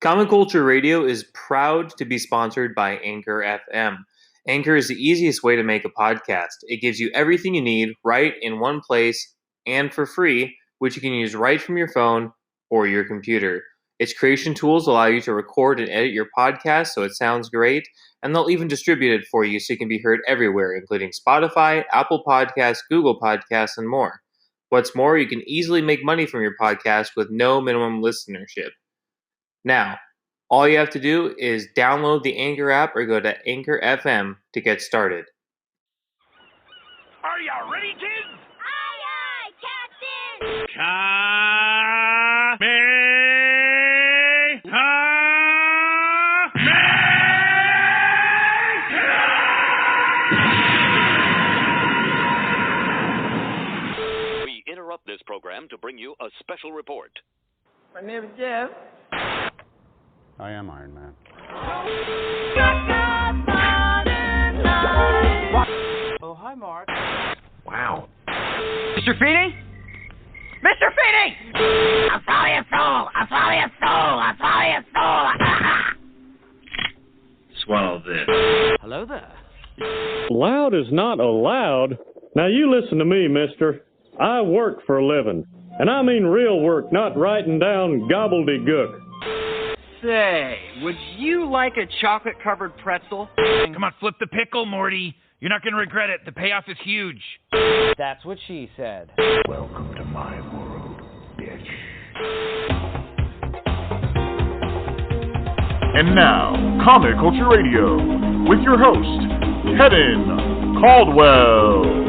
ComiCulture Radio is proud to be sponsored by Anchor FM. Anchor is the easiest way to make a podcast. It gives you everything you need right in one place and for free, which you can use right from your phone or your computer. Its creation tools allow you to record and edit your podcast so it sounds great, and they'll even distribute it for you so you can be heard everywhere, including Spotify, Apple Podcasts, Google Podcasts, and more. What's more, you can easily make money from your podcast with no minimum listenership. Now, all you have to do is download the Anchor app or go to Anchor FM to get started. Are you ready, kids? Aye, aye, Captain! We interrupt this program to bring you a special report. My name is Jeff. I am Iron Man. Oh, hi, Mark. Wow. Mr. Feeney? Mr. Feeney! I'll swallow your soul! I'll swallow your soul! I'll swallow your soul! Swallow this. Hello there. Loud is not allowed. Now you listen to me, mister. I work for a living. And I mean real work, not writing down gobbledygook. Say, would you like a chocolate-covered pretzel? Come on, flip the pickle, Morty. You're not going to regret it. The payoff is huge. That's what she said. Welcome to my world, bitch. And now, ComiCulture Radio, with your host, Kevin Caldwell.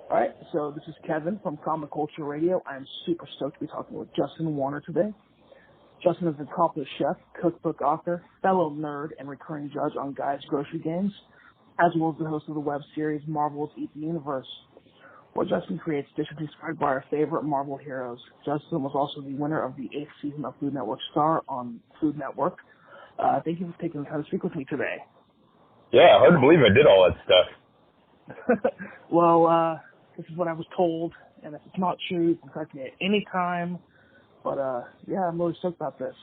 Alright, so this is Kevin from ComiCulture Radio. I'm super stoked to be talking with Justin Warner today. Justin is an accomplished chef, cookbook author, fellow nerd, and recurring judge on Guy's Grocery Games, as well as the host of the web series Marvel's Eat the Universe, where Justin creates dishes inspired by our favorite Marvel heroes. Justin was also the winner of the 8th season of Food Network Star on Food Network. Thank you for taking the time to speak with me today. Yeah, hard to believe I did all that stuff. Well, this is what I was told, and if it's not true, you can correct me at any time. But, yeah, I'm really stoked about this.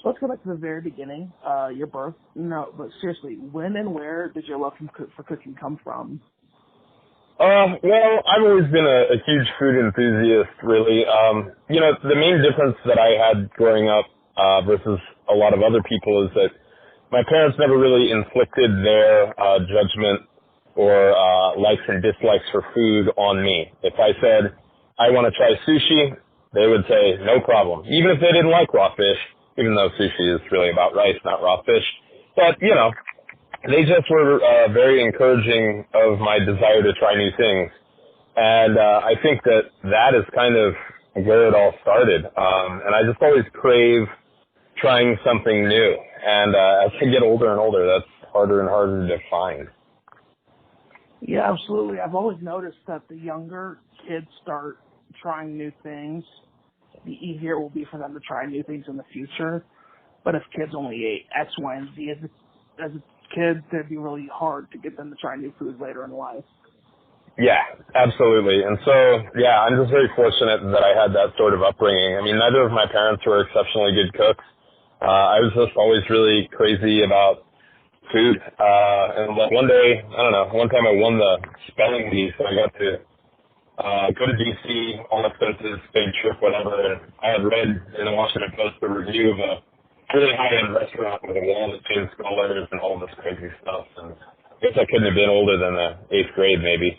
So let's go back to the very beginning, your birth. No, but seriously, when and where did your love for cooking come from? Well, I've always been a huge food enthusiast, really. The main difference that I had growing up versus a lot of other people is that my parents never really inflicted their judgment or likes and dislikes for food on me. If I said, I want to try sushi, they would say, no problem. Even if they didn't like raw fish, even though sushi is really about rice, not raw fish. But, they just were very encouraging of my desire to try new things. And I think that is kind of where it all started. And I just always crave trying something new. And as I get older and older, that's harder and harder to find. Yeah, absolutely. I've always noticed that the younger kids start trying new things, the easier it will be for them to try new things in the future. But if kids only ate X, Y, and Z as a kid, it'd be really hard to get them to try new foods later in life. Yeah, absolutely. And so, yeah, I'm just very fortunate that I had that sort of upbringing. I mean, neither of my parents were exceptionally good cooks. I was just always really crazy about food. And one day, one time I won the spelling bee, so I got to go to D.C., all expenses, paid trip, whatever, and I had read in the Washington Post a review of a really high-end restaurant with a wall that changed scholars and all this crazy stuff. And I guess I couldn't have been older than the 8th grade, maybe.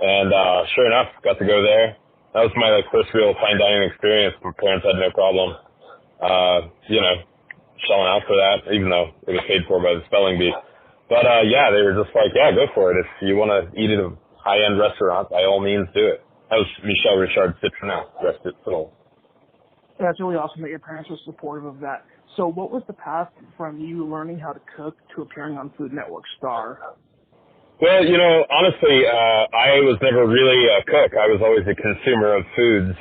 And sure enough, got to go there. That was my first real fine dining experience. My parents had no problem, shelling out for that, even though it was paid for by the spelling bee. But yeah, they were just like, yeah, go for it. If you want to eat at a high-end restaurant, by all means, do it. That was Michel Richard Citronelle, rest its soul. That's really awesome that your parents were supportive of that. So what was the path from you learning how to cook to appearing on Food Network Star? Well, honestly, I was never really a cook. I was always a consumer of foods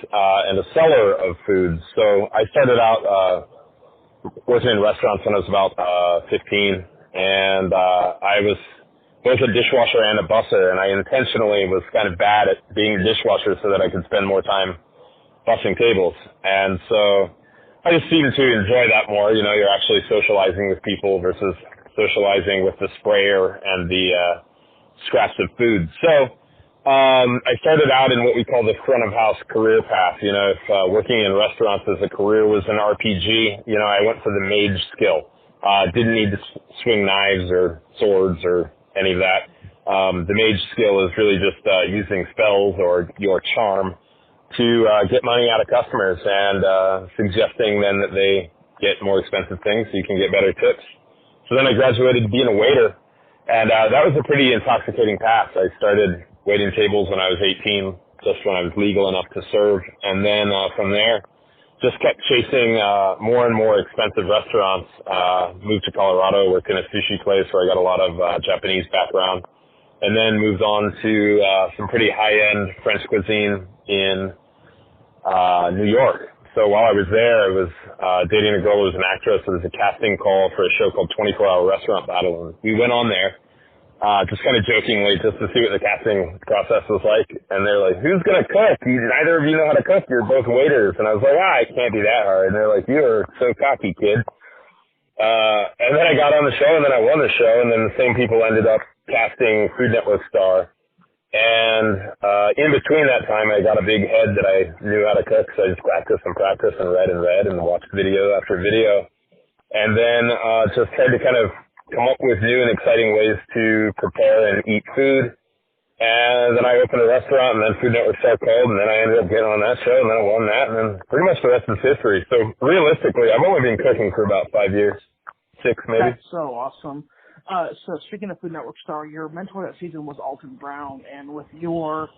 and a seller of foods. So I started out working in restaurants when I was about 15, and I was both a dishwasher and a busser, and I intentionally was kind of bad at being a dishwasher so that I could spend more time bussing tables. And so I just seem to enjoy that more. You know, you're actually socializing with people versus socializing with the sprayer and the scraps of food. So I started out in what we call the front of house career path. You know, if working in restaurants as a career was an RPG, you know, I went for the mage skill. Didn't need to swing knives or swords or any of that. The mage skill is really just using spells or your charm to get money out of customers and suggesting then that they get more expensive things so you can get better tips. So then I graduated to being a waiter, and that was a pretty intoxicating path. I started waiting tables when I was 18, just when I was legal enough to serve, and then from there just kept chasing more and more expensive restaurants. Moved to Colorado, worked in a sushi place where I got a lot of Japanese background, and then moved on to some pretty high-end French cuisine in New York. So while I was there, I was dating a girl who was an actress. It was a casting call for a show called 24-Hour Restaurant Battle, and we went on there just kind of jokingly just to see what the casting process was like. And they're like, who's going to cook? Neither of you know how to cook. You're both waiters. And I was like, it can't be that hard. And they're like, you're so cocky, kid. And then I got on the show, and then I won the show, and then the same people ended up casting Food Network star. And in between that time, I got a big head that I knew how to cook, so I just practiced and read and watched video after video. And then just tried to kind of come up with new and exciting ways to prepare and eat food. And then I opened a restaurant, and then Food Network star called, and then I ended up getting on that show, and then I won that, and then pretty much the rest is history. So realistically, I've only been cooking for about 5 years, 6 maybe. That's so awesome. So speaking of Food Network star, your mentor that season was Alton Brown, and with your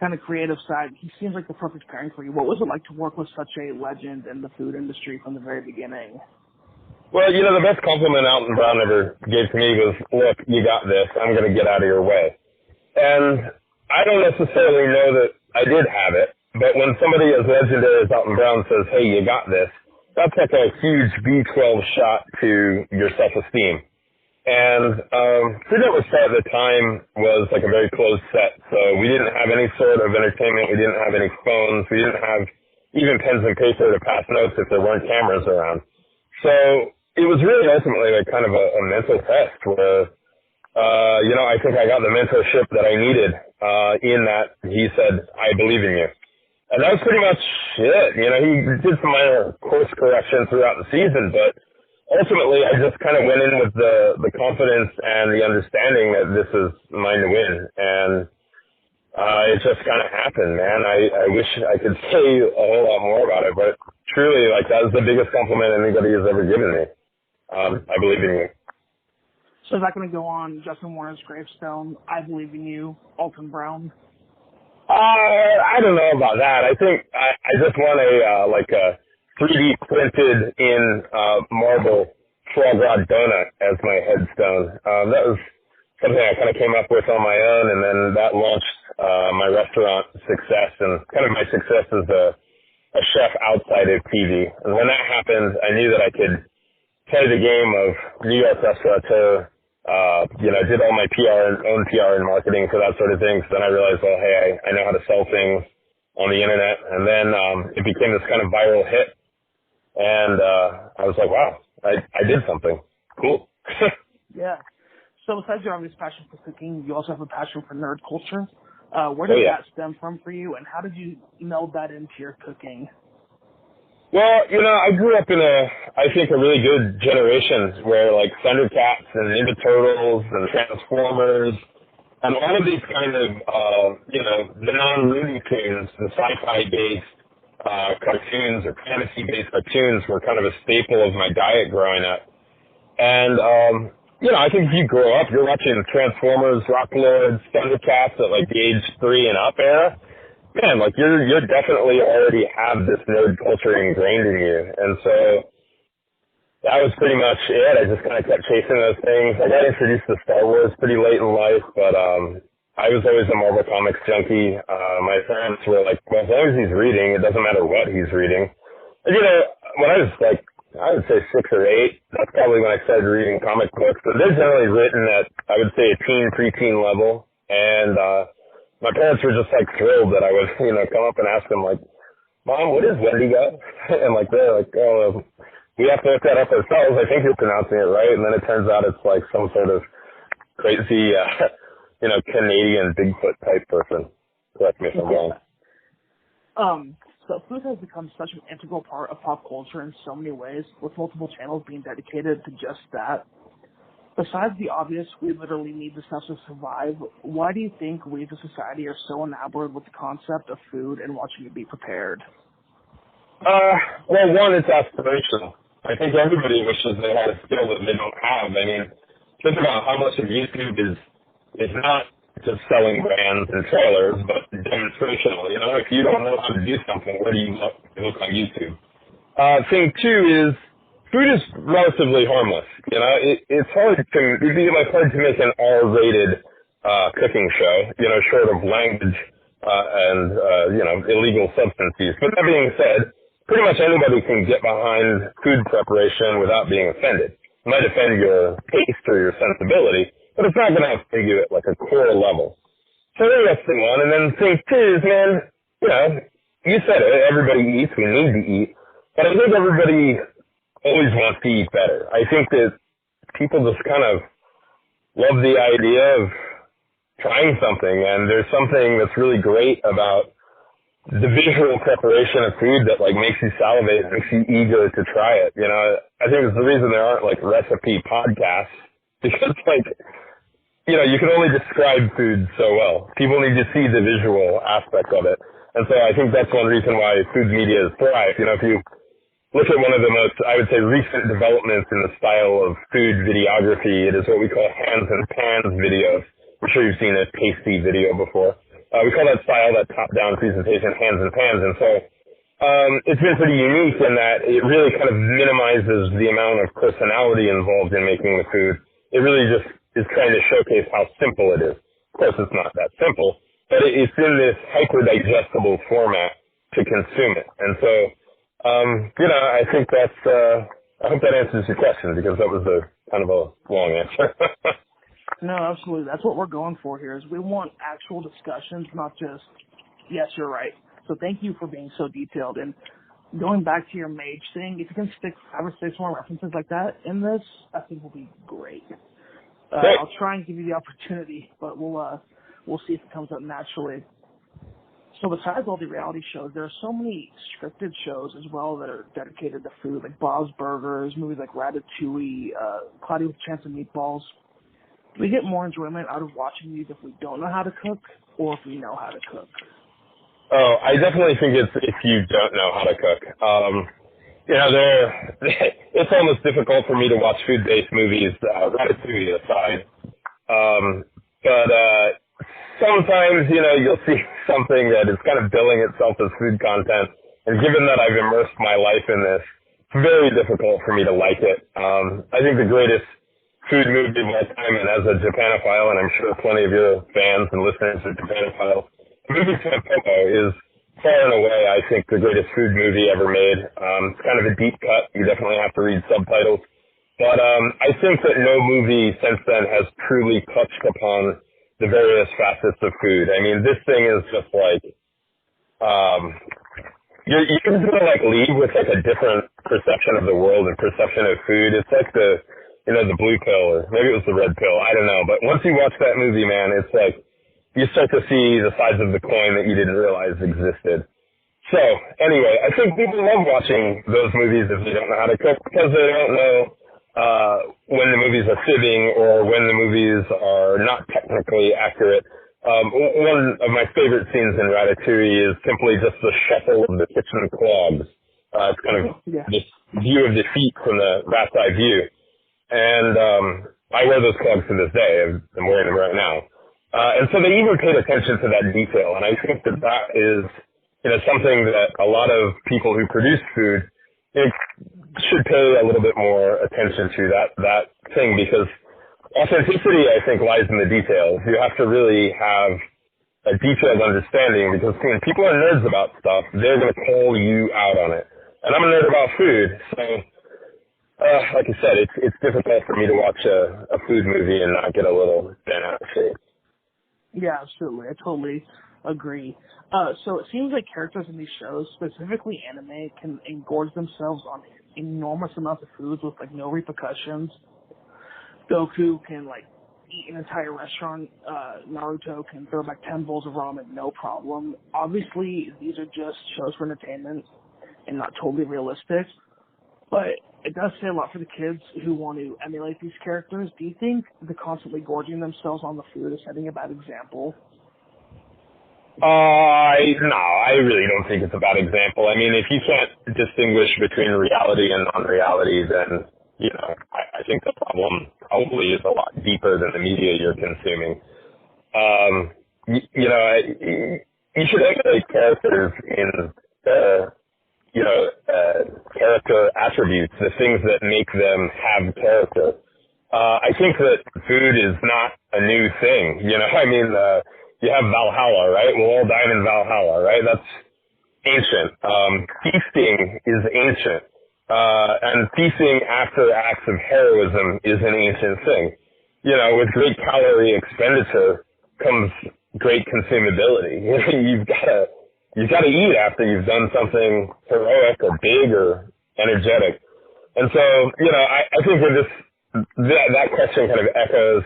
kind of creative side, he seems like the perfect pairing for you. What was it like to work with such a legend in the food industry from the very beginning? Well, you know, the best compliment Alton Brown ever gave to me was, look, you got this. I'm going to get out of your way. And I don't necessarily know that I did have it, but when somebody as legendary as Alton Brown says, hey, you got this, that's like a huge B12 shot to your self-esteem. And Food Network at the time was like a very closed set, so we didn't have any sort of entertainment. We didn't have any phones. We didn't have even pens and paper to pass notes if there weren't cameras around. So it was really ultimately like kind of a mental test where, you know, I think I got the mentorship that I needed in that he said, I believe in you. And that was pretty much it. You know, he did some minor course correction throughout the season, but ultimately I just kind of went in with the confidence and the understanding that this is mine to win. And it just kind of happened, man. I wish I could say a whole lot more about it, but truly, like, that was the biggest compliment anybody has ever given me. I believe in you. So is that going to go on Justin Warner's gravestone? I believe in you, Alton Brown. I don't know about that. I think I just want a 3D printed in marble foie gras donut as my headstone. That was something I kind of came up with on my own, and then that launched my restaurant success and kind of my success as a chef outside of TV. And when that happened, I knew that I could play the game of New York restaurateur. You know, did all my own PR and marketing for that sort of thing. So then I realized, well, hey, I know how to sell things on the internet. And then it became this kind of viral hit. And I was like, wow, I did something. Cool. Yeah. So besides your obvious passion for cooking, you also have a passion for nerd culture. Where did that stem from for you, and how did you meld that into your cooking? Well, you know, I grew up in I think a really good generation where like Thundercats and Ninja Turtles and Transformers and all of these kind of, you know, the non-Looney Tunes, the sci-fi based cartoons or fantasy based cartoons were kind of a staple of my diet growing up. And, you know, I think if you grow up, you're watching Transformers, Rock Lords, Thundercats at like the age 3 and up era. Man, like you're definitely already have this nerd culture ingrained in you. And so that was pretty much it. I just kind of kept chasing those things. I got introduced to Star Wars pretty late in life, but I was always a Marvel Comics junkie. My parents were like, well, as long as he's reading, it doesn't matter what he's reading. And, you know, when I was like, I would say 6 or 8, that's probably when I started reading comic books. But they're generally written at, I would say, a preteen level. And my parents were just like thrilled that I would, you know, come up and ask them like, Mom, what is Wendigo? And like they're like, oh, we have to look that up ourselves. I think you're pronouncing it right. And then it turns out it's like some sort of crazy, Canadian Bigfoot type person. Correct me if I'm wrong. So food has become such an integral part of pop culture in so many ways, with multiple channels being dedicated to just that. Besides the obvious, we literally need the stuff to survive, why do you think we as a society are so enamored with the concept of food and watching it be prepared? Well, one, it's aspirational. I think everybody wishes they had a skill that they don't have. I mean, think about how much of YouTube is not just selling brands and trailers, but demonstrational. You know, if you don't know how to do something, where do you look on YouTube? Thing two is food is relatively harmless. You know, it'd be like hard to make an R-rated cooking show, short of language and illegal substance use. But that being said, pretty much anybody can get behind food preparation without being offended. It might offend your taste or your sensibility, but it's not going to offend you at like a core level. So that's thing one. And then thing two is, man, you said it, everybody eats, we need to eat. But I think everybody always wants to eat better. I think that people just kind of love the idea of trying something, and there's something that's really great about the visual preparation of food that like makes you salivate, makes you eager to try it. I think it's the reason there aren't like recipe podcasts, because you can only describe food so well. People need to see the visual aspect of it. And so I think that's one reason why food media has thrived. If you look at one of the most, I would say, recent developments in the style of food videography, it is what we call hands and pans videos. I'm sure you've seen a tasty video before. We call that style, that top-down presentation, hands and pans. And so it's been pretty unique in that it really kind of minimizes the amount of personality involved in making the food. It really just is trying to showcase how simple it is. Of course, it's not that simple, but it's in this hyper-digestible format to consume it. And so, I think that's, I hope that answers your question, because that was kind of a long answer. No, absolutely. That's what we're going for here, is we want actual discussions, not just, yes, you're right. So thank you for being so detailed. And going back to your mage thing, if you can stick 5 or 6 more references like that in this, I think will be great. I'll try and give you the opportunity, but we'll see if it comes up naturally. So besides all the reality shows, there are so many scripted shows as well that are dedicated to food, like Bob's Burgers, movies like Ratatouille, Cloudy with a Chance of Meatballs. Do we get more enjoyment out of watching these if we don't know how to cook, or if we know how to cook? Oh, I definitely think it's if you don't know how to cook. It's almost difficult for me to watch food-based movies, Ratatouille aside. But sometimes, you'll see something that is kind of billing itself as food content. And given that I've immersed my life in this, it's very difficult for me to like it. I think the greatest food movie of all time, and as a Japanophile, and I'm sure plenty of your fans and listeners are Japanophiles, the movie Tampopo is far and away, I think, the greatest food movie ever made. It's kind of a deep cut. You definitely have to read subtitles. But I think that no movie since then has truly touched upon the various facets of food. I mean, this thing is just like, you're just gonna like leave with like a different perception of the world and perception of food. It's like the blue pill, or maybe it was the red pill. I don't know. But once you watch that movie, man, it's like you start to see the sides of the coin that you didn't realize existed. So anyway, I think people love watching those movies if they don't know how to cook, because they don't know when the movies are fibbing or when the movies are not technically accurate. One of my favorite scenes in Ratatouille is simply just the shuffle of the kitchen clogs. It's kind of this view of defeat from the rat's eye view. And I wear those clogs to this day. I'm wearing them right now. And so they even paid attention to that detail. And I think that is, something that a lot of people who produce food should pay a little bit more attention to that thing, because authenticity, I think, lies in the details. You have to really have a detailed understanding, because when people are nerds about stuff, they're going to call you out on it. And I'm a nerd about food, so like I said, it's difficult for me to watch a food movie and not get a little bent out of shape. Yeah, absolutely. I totally Agree. So it seems like characters in these shows, specifically anime, can engorge themselves on enormous amounts of foods with like no repercussions. Goku can like eat an entire restaurant. Naruto can throw back 10 bowls of ramen, no problem. Obviously, these are just shows for entertainment and not totally realistic. But it does say a lot for the kids who want to emulate these characters. Do you think the constantly gorging themselves on the food is setting a bad example? No, I really don't think it's a bad example. I mean, if you can't distinguish between reality and non-reality, then, you know, I think the problem probably is a lot deeper than the media you're consuming. You should emulate characters in the, character attributes, the things that make them have character. I think that food is not a new thing. You know, I mean, you have Valhalla, right? We'll all dine in Valhalla, right? That's ancient. Feasting is ancient. And feasting after acts of heroism is an ancient thing. You know, with great calorie expenditure comes great consumability. You know, you've got to eat after you've done something heroic or big or energetic. And so, you know, I think that question kind of echoes,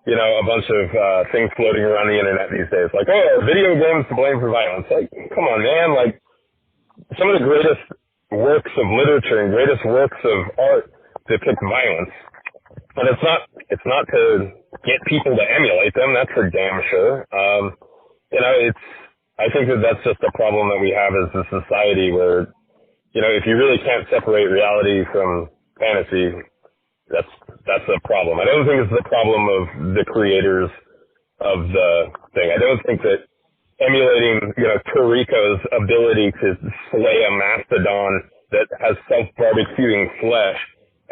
you know, a bunch of things floating around the internet these days. Like, oh, video games to blame for violence. Like, come on, man. Like, some of the greatest works of literature and greatest works of art depict violence. But it's not to get people to emulate them. That's for damn sure. You know, I think that's just a problem that we have as a society where, you know, if you really can't separate reality from fantasy, that's a problem. I don't think it's the problem of the creators of the thing. I don't think that emulating, you know, Toriko's ability to slay a mastodon that has self-barbecuing flesh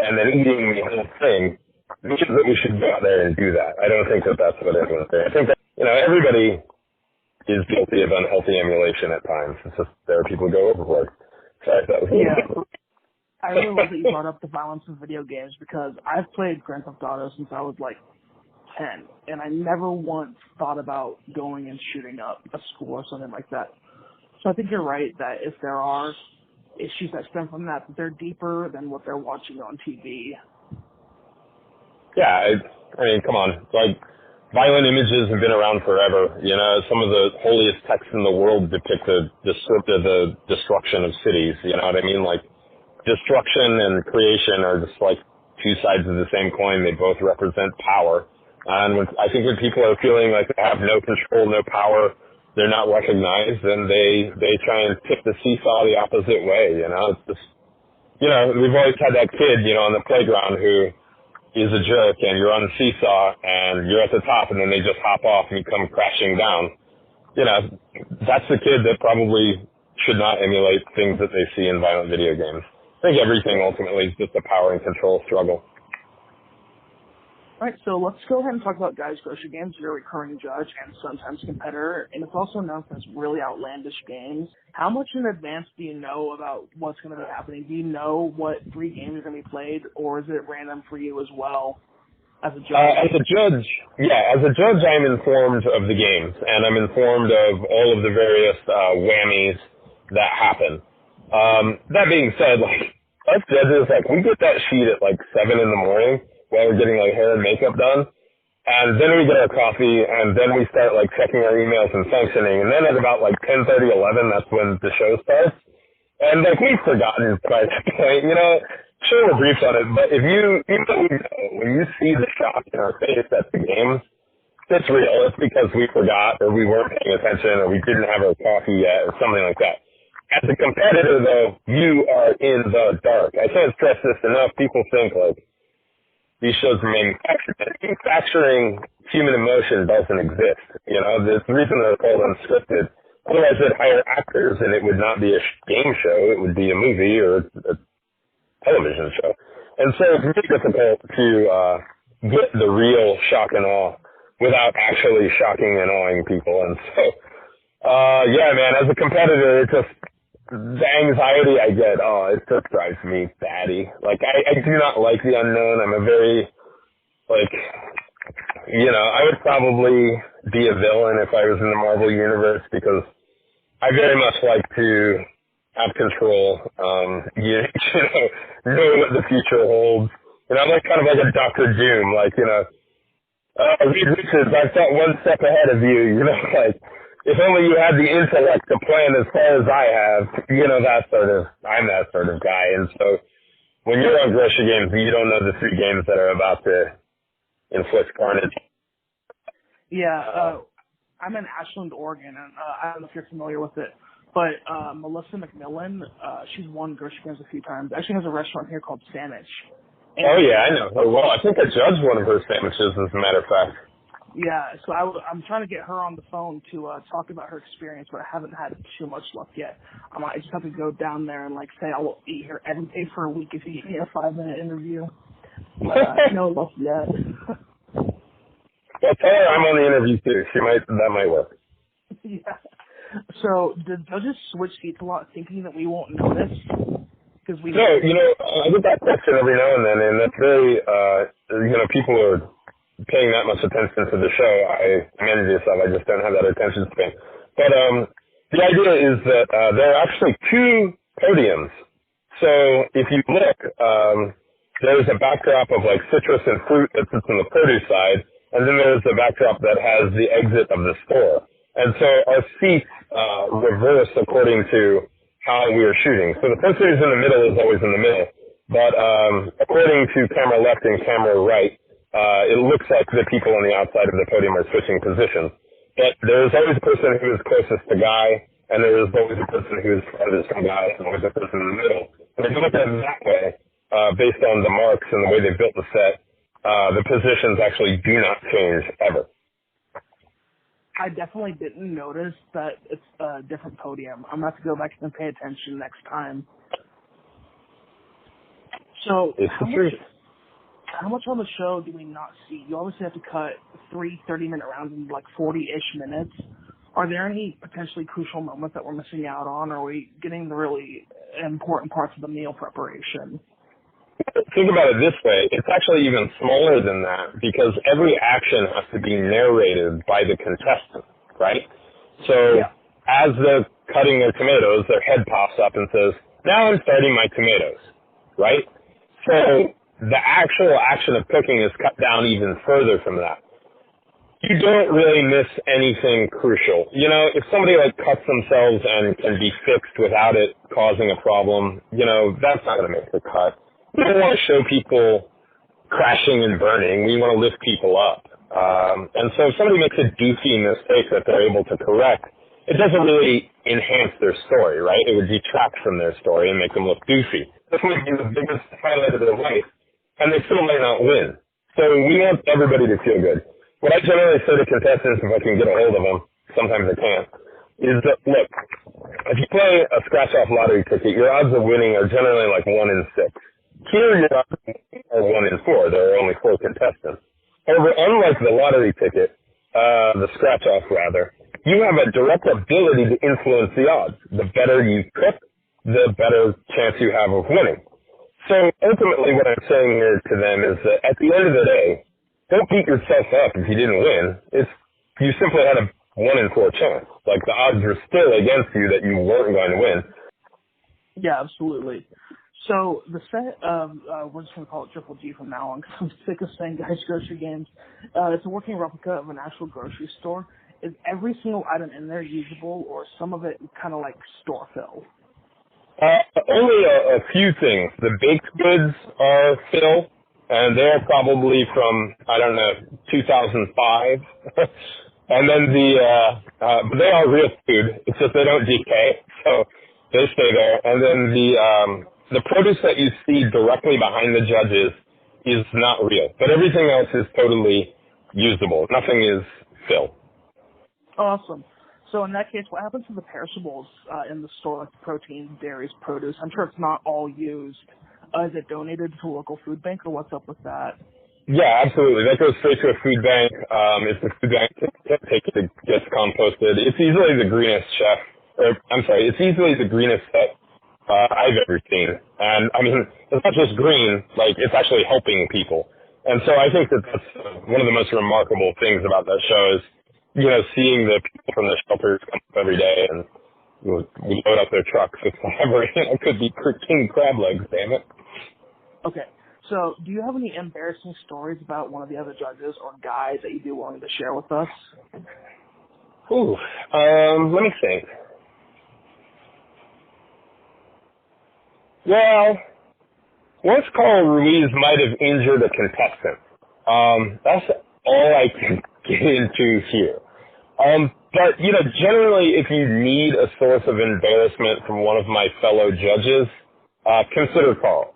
and then eating the whole thing, that we should go out there and do that. I don't think that that's what everyone's saying. I think that, you know, everybody is guilty of unhealthy emulation at times. It's just there are people who go overboard. Sorry, that was I really love that you brought up the violence of video games because I've played Grand Theft Auto since I was like 10, and I never once thought about going and shooting up a school or something like that. So I think you're right that if there are issues that stem from that, they're deeper than what they're watching on TV. Yeah, I mean, come on. Like, violent images have been around forever. You know, some of the holiest texts in the world depict the destruction of cities. You know what I mean? Like, destruction and creation are just like two sides of the same coin. They both represent power. And I think when people are feeling like they have no control, no power, they're not recognized, and they try and tip the seesaw the opposite way. You know, it's just, you know, we've always had that kid, you know, on the playground who is a jerk, and you're on the seesaw and you're at the top, and then they just hop off and you come crashing down. You know, that's the kid that probably should not emulate things that they see in violent video games. I think everything ultimately is just a power and control struggle. All right, so let's go ahead and talk about Guys Grocery Games. You're a recurring judge and sometimes competitor, and it's also known for its really outlandish games. How much in advance do you know about what's going to be happening? Do you know what 3 games are going to be played, or is it random for you as well as a judge? As a judge, I'm informed of the games, and I'm informed of all of the various whammies that happen. That being said, like, us judges, like, we get that sheet at like 7 in the morning while we're getting like hair and makeup done, and then we get our coffee, and then we start like checking our emails and functioning, and then at about like 10:30, 11, that's when the show starts. And like, we've forgotten by that point, you know. Sure, we're briefed on it, but if when you see the shock in our face at the games, it's real. It's because we forgot, or we weren't paying attention, or we didn't have our coffee yet, or something like that. As a competitor, though, you are in the dark. I can't stress this enough. People think like these shows are manufactured. Manufacturing human emotion doesn't exist. You know, there's the reason they're called unscripted. Otherwise, they'd hire actors, and it would not be a game show. It would be a movie or a television show. And so it's really difficult to get the real shock and awe without actually shocking and awing people. And so, yeah, man, as a competitor, it just, the anxiety I get, it just drives me batty. Like, I do not like the unknown. I'm a very, like, You know, I would probably be a villain if I was in the Marvel Universe because I very much like to have control, know what the future holds. You know, I'm like kind of like a Dr. Doom, like, you know, Reed Richards, I thought one step ahead of you, you know, like, if only you had the intellect to plan as far as I have, you know, I'm that sort of guy. And so when you're on grocery games, you don't know the 3 games that are about to inflict carnage. Yeah, I'm in Ashland, Oregon, and I don't know if you're familiar with it, but Melissa McMillan, she's won grocery games a few times. Actually has a restaurant here called Sandwich. And, oh, yeah, I know her well. I think I judged one of her sandwiches, as a matter of fact. Yeah, so I'm trying to get her on the phone to talk about her experience, but I haven't had too much luck yet. I just have to go down there and, like, say I will eat here every day for a week if you give me a 5-minute interview. No luck yet. Well, tell her I'm on the interview, too. That might work. Yeah. So, the judges switch seats a lot, thinking that we won't notice? No, you know, I get that question every now and then, and that's very, you know, people are paying that much attention to the show. I'm envious of. I just don't have that attention span. But the idea is that there are actually 2 podiums. So if you look, there's a backdrop of like citrus and fruit that sits on the produce side, and then there's a backdrop that has the exit of the store. And so our seats reverse according to how we are shooting. So the person who's in the middle is always in the middle. But according to camera left and camera right, it looks like the people on the outside of the podium are switching positions. But there's always a person who is closest to Guy, and there is always a person who is farthest from Guy, and always a person in the middle. And if you look at it that way, based on the marks and the way they built the set, the positions actually do not change ever. I definitely didn't notice that it's a different podium. I'm going to have to go back and pay attention next time. So, how much on the show do we not see? You obviously have to cut 3 30-minute rounds in like 40-ish minutes. Are there any potentially crucial moments that we're missing out on, or are we getting the really important parts of the meal preparation? Think about it this way. It's actually even smaller than that because every action has to be narrated by the contestant, right? So as they're cutting their tomatoes, their head pops up and says, now I'm starting my tomatoes, right? So the actual action of cooking is cut down even further from that. You don't really miss anything crucial. You know, if somebody like cuts themselves and can be fixed without it causing a problem, you know, that's not going to make the cut. We don't want to show people crashing and burning. We want to lift people up. And so if somebody makes a doofy mistake that they're able to correct, it doesn't really enhance their story, right? It would detract from their story and make them look doofy. This might be the biggest highlight of their life, and they still might not win. So we want everybody to feel good. What I generally say to contestants, if I can get a hold of them, sometimes I can't, is that, look, if you play a scratch-off lottery ticket, your odds of winning are generally like 1 in 6. Here, your odds are 1 in 4. There are only 4 contestants. However, unlike the lottery ticket, the scratch-off rather, you have a direct ability to influence the odds. The better you cook, the better chance you have of winning. So ultimately what I'm saying here to them is that at the end of the day, don't beat yourself up if you didn't win. You simply had a 1 in 4 chance. Like the odds were still against you that you weren't going to win. Yeah, absolutely. So the set of, we're just going to call it Triple G from now on because I'm sick of saying Guys Grocery Games. It's a working replica of an actual grocery store. Is every single item in there usable, or some of it kind of like store fill? Only a few things. The baked goods are fill, and they're probably from, I don't know, 2005. And then but they are real food. It's just they don't decay, so they stay there. And then the produce that you see directly behind the judges is not real, but everything else is totally usable. Nothing is fill. Awesome. So in that case, what happens to the perishables in the store, like the proteins, dairies, produce? I'm sure it's not all used. Is it donated to a local food bank, or what's up with that? Yeah, absolutely. That goes straight to a food bank. If the food bank takes it, gets composted. It's easily the greenest it's easily the greenest set I've ever seen. And I mean, it's not just green, like it's actually helping people. And so I think that that's one of the most remarkable things about that show is, you know, seeing the people from the shelters come up every day and we load up their trucks with whatever, you know, could be king crab legs, damn it. Okay. So, do you have any embarrassing stories about one of the other judges or guys that you'd be willing to share with us? Ooh, let me think. Well, once Carl Ruiz might have injured a contestant. That's all I can get into here. But, you know, generally, if you need a source of embarrassment from one of my fellow judges, consider Carl.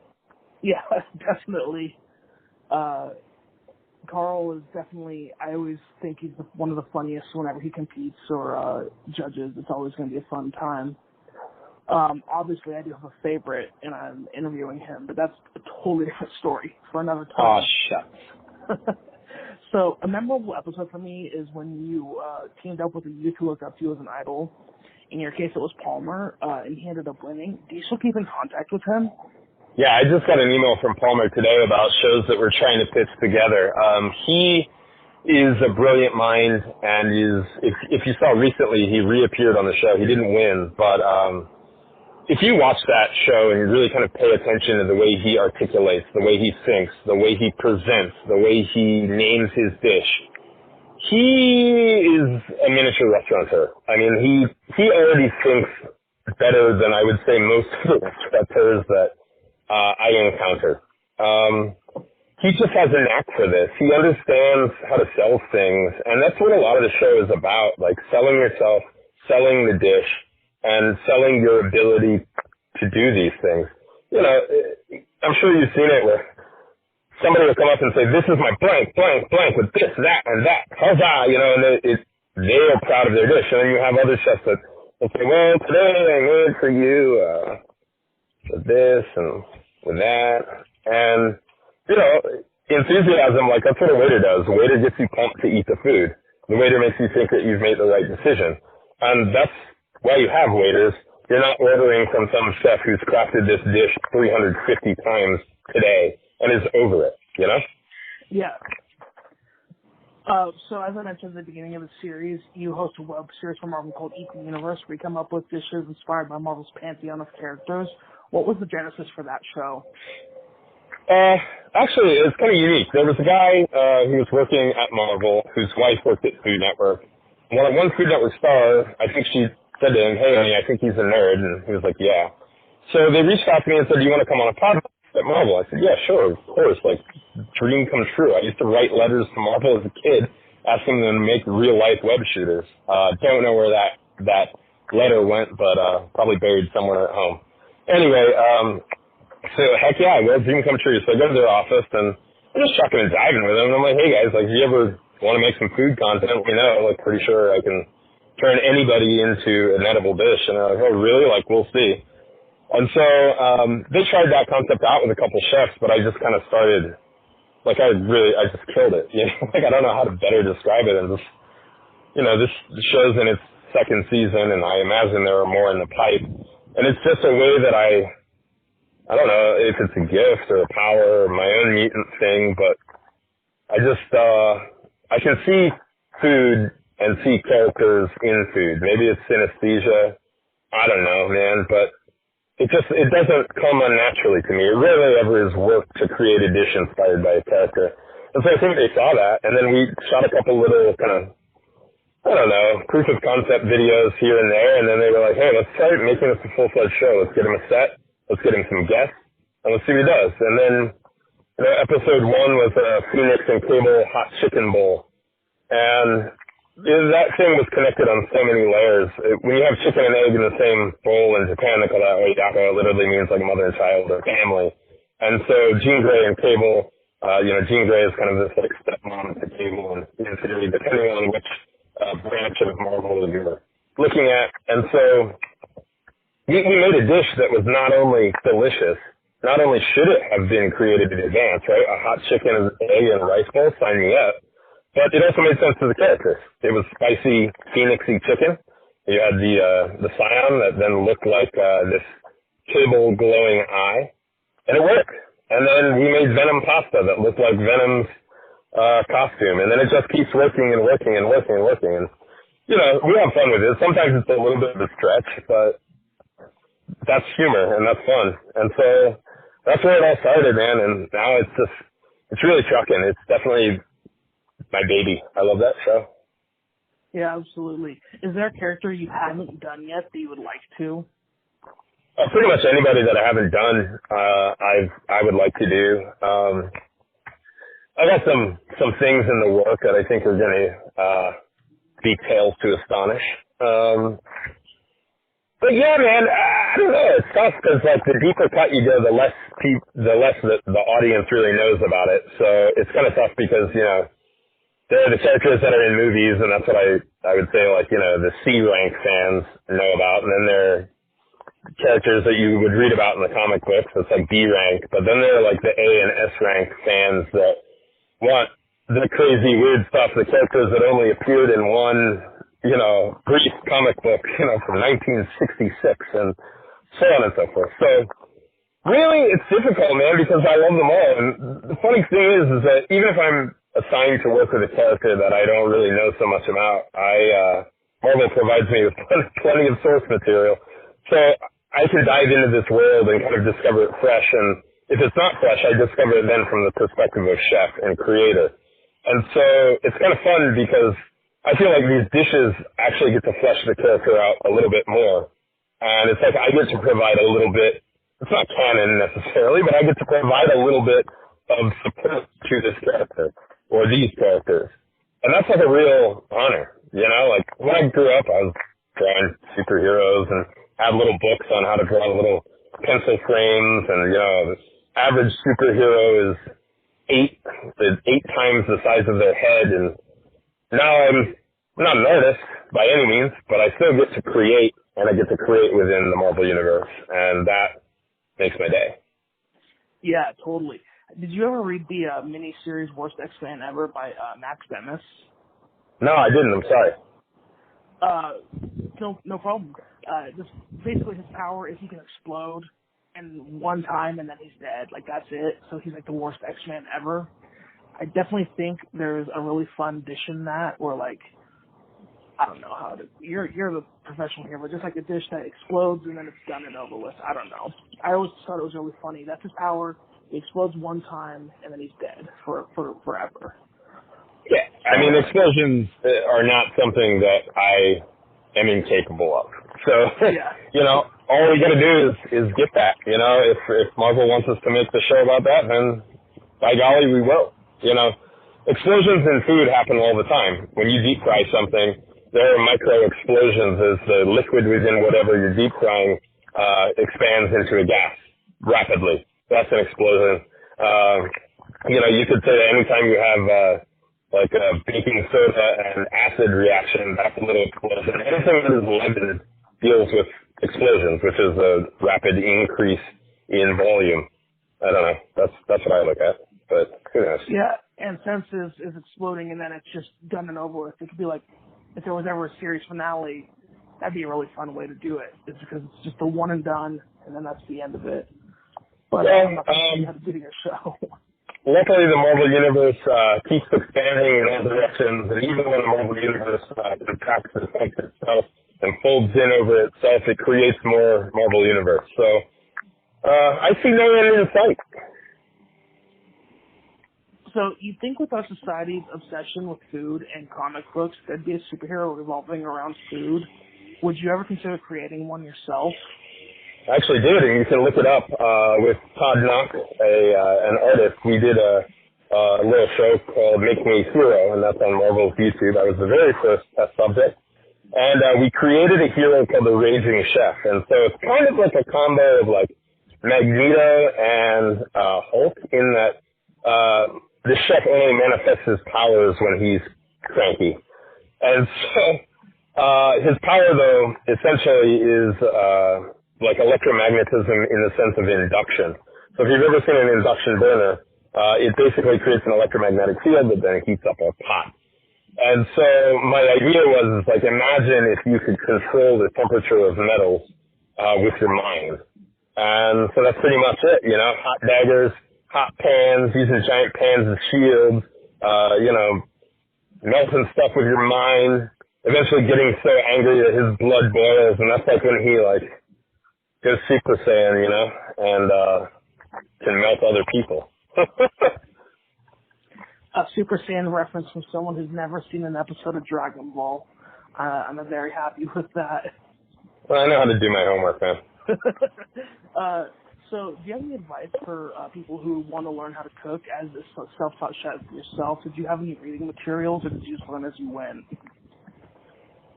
Yeah, definitely. Carl is definitely, I always think he's one of the funniest whenever he competes or judges. It's always going to be a fun time. Obviously, I do have a favorite, and I'm interviewing him, but that's a totally different story for another time. Oh, shucks. So, a memorable episode for me is when you teamed up with a youth who looked up to you as an idol. In your case, it was Palmer, and he ended up winning. Do you still keep in contact with him? Yeah, I just got an email from Palmer today about shows that we're trying to pitch together. He is a brilliant mind, and if you saw recently, he reappeared on the show. He didn't win, but if you watch that show and you really kind of pay attention to the way he articulates, the way he thinks, the way he presents, the way he names his dish, he is a miniature restaurateur. I mean, he already thinks better than I would say most of the restaurateurs that I encounter. He just has a knack for this. He understands how to sell things, and that's what a lot of the show is about, like selling yourself, selling the dish, and selling your ability to do these things. You know, I'm sure you've seen it where somebody will come up and say, this is my blank, blank, blank with this, that, and that. Huzzah! You know, and they are proud of their dish. And then you have other chefs that will say, well, today I made for you with this and with that. And, you know, enthusiasm, like that's what a waiter does. The waiter gets you pumped to eat the food. The waiter makes you think that you've made the right decision. And that's why you have waiters. You're not ordering from some chef who's crafted this dish 350 times today and is over it, you know? Yeah. So as I mentioned at the beginning of the series, you host a web series for Marvel called Eat the Universe, where you come up with dishes inspired by Marvel's pantheon of characters. What was the genesis for that show? Actually, it's kind of unique. There was a guy who was working at Marvel whose wife worked at Food Network. One Food Network star, I think she said to him, hey, honey, I think he's a nerd. And he was like, yeah. So they reached out to me and said, do you want to come on a podcast at Marvel? I said, yeah, sure, of course. Like, dream come true. I used to write letters to Marvel as a kid, asking them to make real-life web shooters. Don't know where that letter went, but probably buried somewhere at home. Anyway, so heck yeah, well, dream come true. So I go to their office, and I'm just chucking and diving with them. And I'm like, hey, guys, like, if you ever want to make some food content, let me know. Like, pretty sure I can turn anybody into an edible dish. And they're like, oh, really? Like, we'll see. And so they tried that concept out with a couple chefs, but I just kind of started, like, I just killed it. You know, like, I don't know how to better describe it. And just, you know, this show's in its second season, and I imagine there are more in the pipe. And it's just a way that I don't know if it's a gift or a power or my own mutant thing, but I just, I can see food and see characters in food. Maybe it's synesthesia. I don't know, man, but it doesn't come unnaturally to me. It rarely ever is work to create a dish inspired by a character. And so I think they saw that, and then we shot a couple little kind of, I don't know, proof of concept videos here and there, and then they were like, hey, let's try making this a full-fledged show. Let's get him a set. Let's get him some guests, and let's see what he does. And then, you know, episode 1 was a Phoenix and Cable hot chicken bowl. And that thing was connected on so many layers. When you have chicken and egg in the same bowl in Japan, they call that oidaka. It literally means like mother and child or family. And so Jean Grey and Cable, you know, Jean Grey is kind of this like stepmom to Cable, and in theory, depending on which branch of Marvel you're looking at. And so we made a dish that was not only delicious, not only should it have been created in advance, right? A hot chicken and egg and rice bowl, sign me up. But it also made sense to the characters. It was spicy, phoenixy chicken. You had the scion that then looked like this Cable glowing eye. And it worked. And then we made Venom pasta that looked like Venom's costume. And then it just keeps working and working and working and working. And, you know, we have fun with it. Sometimes it's a little bit of a stretch, but that's humor and that's fun. And so that's where it all started, man. And now it's really trucking. It's definitely my baby. I love that show. Yeah, absolutely. Is there a character you haven't done yet that you would like to? Pretty much anybody that I haven't done, I would like to do. I got some things in the work that I think are going to be tales to astonish. But yeah, man, I don't know. It's tough because like the deeper cut you go, the less the audience really knows about it. So it's kind of tough because, you know, there are the characters that are in movies, and that's what I would say, like, you know, the C rank fans know about, and then there are characters that you would read about in the comic books. It's like B rank, but then there are like the A and S rank fans that want the crazy weird stuff, the characters that only appeared in one, you know, brief comic book, you know, from 1966 and so on and so forth. So really it's difficult, man, because I love them all. And the funny thing is that even if I'm assigned to work with a character that I don't really know so much about, Marvel provides me with plenty of source material. So I can dive into this world and kind of discover it fresh. And if it's not fresh, I discover it then from the perspective of chef and creator. And so it's kind of fun because I feel like these dishes actually get to flesh the character out a little bit more. And it's like I get to provide a little bit, it's not canon necessarily, but I get to provide a little bit of support to this character or these characters. And that's like a real honor, you know? Like when I grew up, I was drawing superheroes and had little books on how to draw little pencil frames, and, you know, the average superhero is 8 times the size of their head, and now I'm not an artist by any means, but I still get to create, and I get to create within the Marvel Universe, and that makes my day. Yeah, totally. Did you ever read the mini-series Worst X-Men Ever by Max Bemis? No, I didn't. I'm sorry. No problem. Just basically his power is he can explode in one time and then he's dead. Like, that's it. So he's like the worst X-Man ever. I definitely think there's a really fun dish in that where, like, I don't know how to, you're the professional here, but just like a dish that explodes and then it's done and over with. I don't know. I always thought it was really funny. That's his power. He explodes one time and then he's dead for forever. Yeah, I mean, explosions are not something that I am incapable of. So, yeah. You know, all we got to do is get that. You know, if Marvel wants us to make the show about that, then by golly, we will. You know, explosions in food happen all the time. When you deep fry something, there are micro explosions as the liquid within whatever you're deep frying expands into a gas rapidly. That's an explosion. You know, you could say anytime you have like a baking soda and acid reaction, that's a little explosion. Anything that is leavened deals with explosions, which is a rapid increase in volume. I don't know. That's what I look at, but who knows? Yeah, and since is exploding and then it's just done and over with. It could be like if there was ever a series finale, that'd be a really fun way to do it. It's because it's just a one and done, and then that's the end of it. But I'm not going to have to do your show. Luckily, the Marvel Universe keeps expanding in all directions, and even when the Marvel Universe contracts and thinks itself and folds in over itself, it creates more Marvel Universe. So I see no end in sight. So you think with our society's obsession with food and comic books, there'd be a superhero revolving around food? Would you ever consider creating one yourself? I actually did, and you can look it up with Todd Knock, an artist. We did a little show called Make Me a Hero, and that's on Marvel's YouTube. That was the very first test subject. And we created a hero called the Raging Chef. And so it's kind of like a combo of like Magneto and Hulk in that the chef only manifests his powers when he's cranky. And so his power, though, essentially is like electromagnetism in the sense of induction. So if you've ever seen an induction burner, it basically creates an electromagnetic field that then heats up a pot. And so my idea was, like, imagine if you could control the temperature of metals with your mind. And so that's pretty much it, you know, hot daggers, hot pans, using giant pans as shields, melting stuff with your mind, eventually getting so angry that his blood boils, and that's like when he goes Super Saiyan, and can melt other people. A Super Saiyan reference from someone who's never seen an episode of Dragon Ball. I'm very happy with that. Well, I know how to do my homework, man. So, do you have any advice for people who want to learn how to cook as a self-taught chef yourself? Did you have any reading materials, or did you just learn as you went?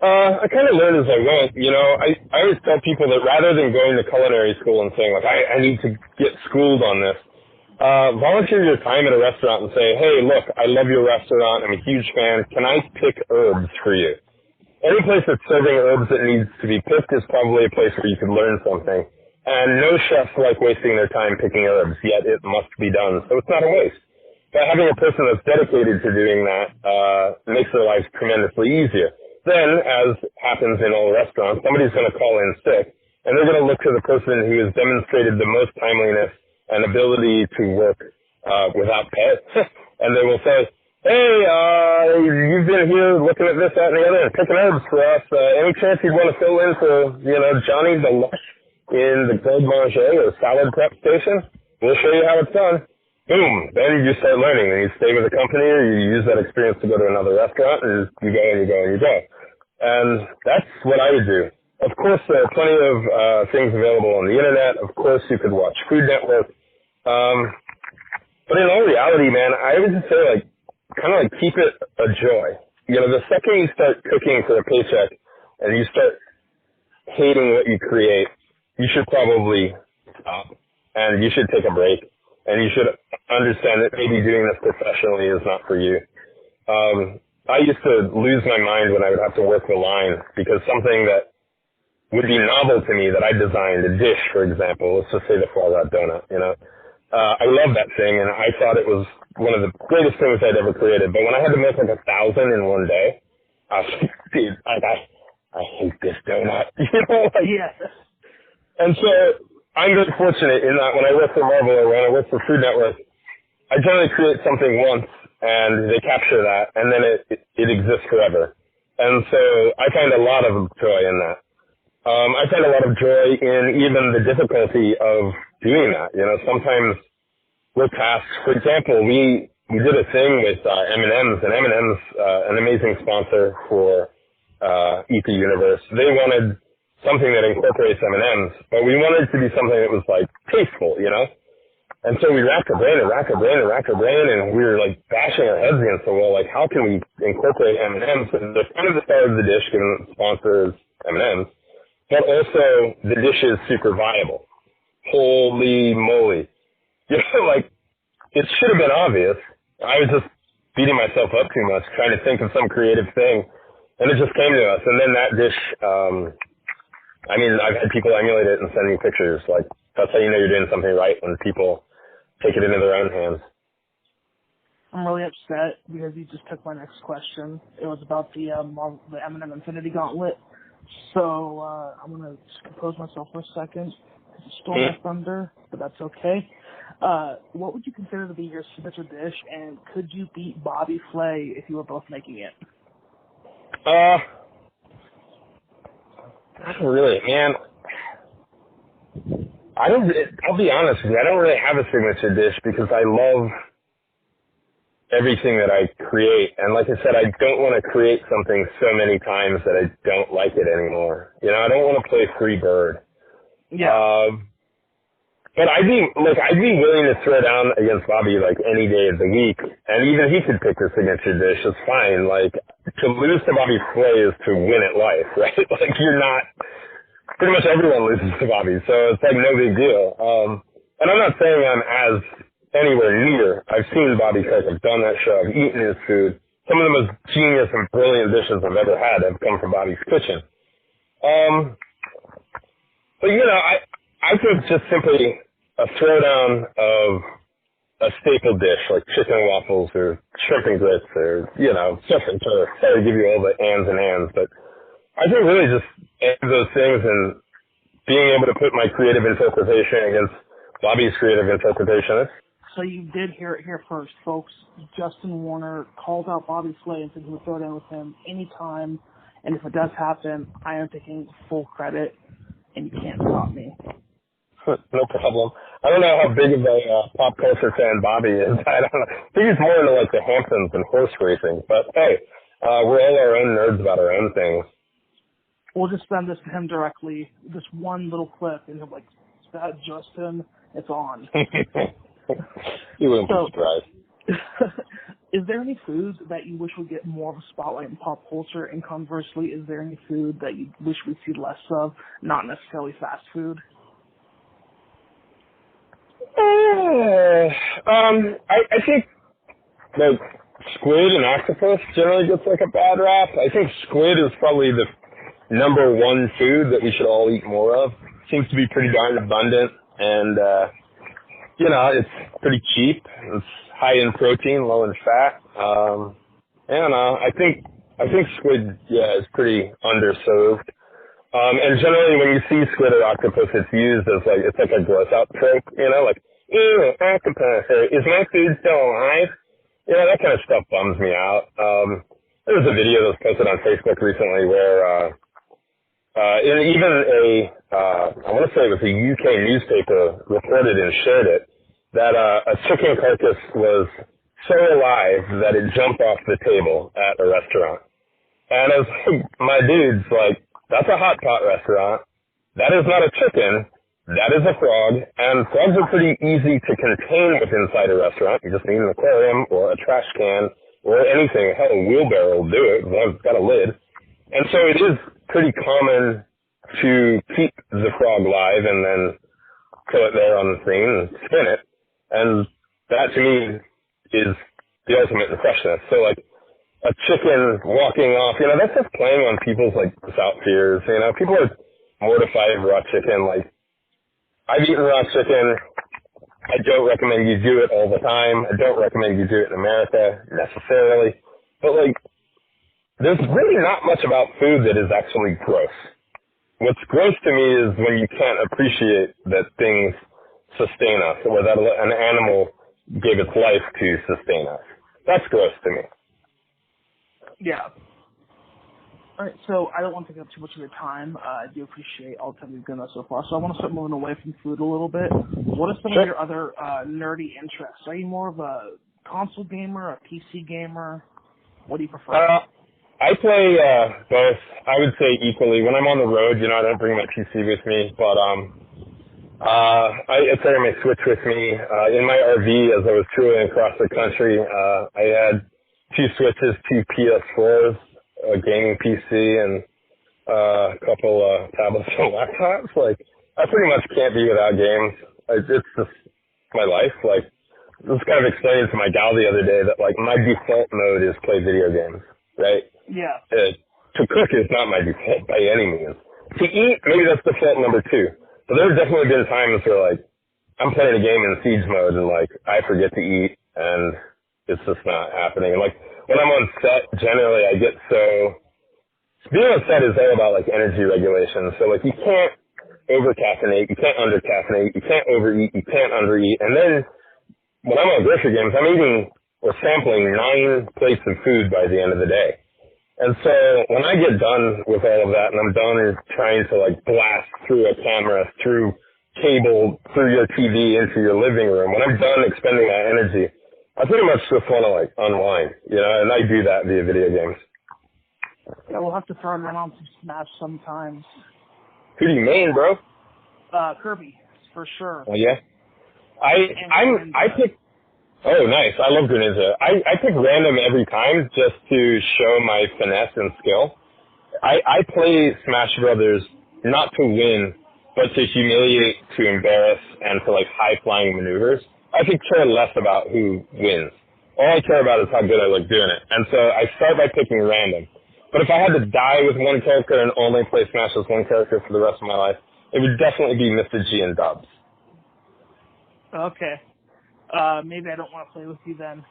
I kind of learned as I went. I always tell people that rather than going to culinary school and saying, I need to get schooled on this, volunteer your time at a restaurant and say, hey, look, I love your restaurant. I'm a huge fan. Can I pick herbs for you? Any place that's serving herbs that needs to be picked is probably a place where you could learn something. And no chefs like wasting their time picking herbs, yet it must be done. So it's not a waste. But having a person that's dedicated to doing that makes their lives tremendously easier. Then, as happens in all restaurants, somebody's going to call in sick, and they're going to look to the person who has demonstrated the most timeliness and ability to work without pay. And they will say, hey, you've been here looking at this, that, and the other, and picking herbs for us. Any chance you'd want to fill in for, Johnny the Lush in the Gold Manger or salad prep station? We'll show you how it's done. Boom. Then you start learning, and you stay with the company, or you use that experience to go to another restaurant, and you go and you go and you go. And that's what I would do. Of course, there are plenty of things available on the internet. Of course, you could watch Food Network. But in all reality, man, I would just say, kind of keep it a joy. The second you start cooking for a paycheck and you start hating what you create, you should probably stop, and you should take a break, and you should understand that maybe doing this professionally is not for you. I used to lose my mind when I would have to work the line because something that would be novel to me that I designed, a dish, for example, let's just say the foie gras donut, I love that thing, and I thought it was one of the greatest things I'd ever created. But when I had to make 1,000 in one day, I was like, dude, I hate this donut. Yeah. And so I'm very fortunate in that when I work for Marvel or when I work for Food Network, I generally create something once, and they capture that, and then it exists forever. And so I find a lot of joy in that. I find a lot of joy in even the difficulty of doing that. Sometimes we're tasked. For example, we did a thing with M&M's, and M&M's, an amazing sponsor for Eat the Universe. They wanted something that incorporates M&M's, but we wanted it to be something that was tasteful, And so we racked our brain, and we were bashing our heads against the wall, how can we incorporate M&M's? And they're kind of the star of the dish, given that the sponsor is M&M's. But also, the dish is super viable. Holy moly. It should have been obvious. I was just beating myself up too much, trying to think of some creative thing. And it just came to us. And then that dish, I've had people emulate it and send me pictures. That's how you know you're doing something right, when people take it into their own hands. I'm really upset because you just took my next question. It was about the M&M Infinity Gauntlet. So I'm going to just compose myself for a second. I stole my thunder, but that's okay. What would you consider to be your signature dish, and could you beat Bobby Flay if you were both making it? Not really, man. I'll be honest with you, I don't really have a signature dish because I love everything that I create. And like I said, I don't want to create something so many times that I don't like it anymore. I don't want to play free bird. Yeah. But I'd be willing to throw down against Bobby any day of the week, and even he could pick the signature dish. It's fine. To lose to Bobby Flay is to win at life, right? You're not. Pretty much everyone loses to Bobby, so it's no big deal. And I'm not saying I'm as anywhere near. I've seen Bobby cook. I've done that show. I've eaten his food. Some of the most genius and brilliant dishes I've ever had have come from Bobby's kitchen. But I think just simply a throwdown of a staple dish like chicken and waffles or shrimp and grits or, something to give you all the ands and ands. But I think really just any of those things and being able to put my creative interpretation against Bobby's creative interpretation, So you did hear it here first, folks. Justin Warner called out Bobby Flay and said he would throw down with him anytime. And if it does happen, I am taking full credit, and you can't stop me. No problem. I don't know how big of a pop culture fan Bobby is. I don't know. I think he's more into like the Hamptons and horse racing. But hey, we're all our own nerds about our own things. We'll just send this to him directly, this one little clip, and he'll be like, "Is that Justin? It's on." You wouldn't be surprised. Is there any food that you wish would get more of a spotlight in pop culture? And conversely, is there any food that you wish we'd see less of, not necessarily fast food? I think like squid and octopus generally gets like a bad rap. I think squid is probably the number one food that we should all eat more of. Seems to be pretty darn abundant, and you know, it's pretty cheap. It's high in protein, low in fat. I don't know. I think squid, is pretty underserved. And generally when you see squid or octopus, it's used as like, it's like a gross out trope, you know, like, ew, octopus, or is my food still alive? You know, that kind of stuff bums me out. There was a video that was posted on Facebook recently where, I want to say it was a UK newspaper reported and shared it, that a chicken carcass was so alive that it jumped off the table at a restaurant. And I was like, my dude's like, that's a hot pot restaurant. That is not a chicken. That is a frog. And frogs are pretty easy to contain within inside a restaurant. You just need an aquarium or a trash can or anything. Hell, a wheelbarrow will do it as long as it's got a lid. And so it is pretty common to keep the frog live and then kill it there on the scene and spin it. And that to me is the ultimate impressionist. So like a chicken walking off, you know, that's just playing on people's like out fears. You know, people are mortified of raw chicken. Like, I've eaten raw chicken. I don't recommend you do it all the time. I don't recommend you do it in America necessarily. But like, there's really not much about food that is actually gross. What's gross to me is when you can't appreciate that things sustain us, or that an animal gave its life to sustain us. That's gross to me. Yeah. All right, so I don't want to take up too much of your time. I do appreciate all the time you've given us so far. So I want to start moving away from food a little bit. What are some of your other nerdy interests? Are you more of a console gamer, a PC gamer? What do you prefer? I play both, I would say equally. When I'm on the road, you know, I don't bring my PC with me, but I carry my Switch with me. In my RV, as I was touring across the country, I had 2 Switches, 2 PS4s, a gaming PC, and a couple tablets and laptops. Like, I pretty much can't be without games. It's just my life. Like, I was kind of explaining to my gal the other day that, like, my default mode is play video games, right? Yeah. To cook is not my default by any means. To eat, maybe that's default number 2. But there have definitely been times where, like, I'm playing a game in siege mode and, like, I forget to eat and it's just not happening. Like, when I'm on set, generally I get being on set is all about, like, energy regulation. So, like, you can't over-caffeinate, you can't under-caffeinate, you can't overeat, you can't undereat. And then when I'm on grocery games, I'm eating or sampling 9 plates of food by the end of the day. And so when I get done with all of that and I'm done trying to, like, blast through a camera, through cable, through your TV into your living room, when I'm done expending that energy, I pretty much just want to, like, unwind, you know, and I do that via video games. Yeah, we'll have to throw around on some Smash sometimes. Who do you main, bro? Kirby, for sure. Oh, yeah? I pick... Oh, nice. I love Greninja. I pick random every time just to show my finesse and skill. I play Smash Brothers not to win, but to humiliate, to embarrass, and for, like, high-flying maneuvers. I could care less about who wins. All I care about is how good I look doing it. And so I start by picking random. But if I had to die with one character and only play Smash as one character for the rest of my life, it would definitely be Mr. G and Dubs. Okay. Maybe I don't want to play with you then.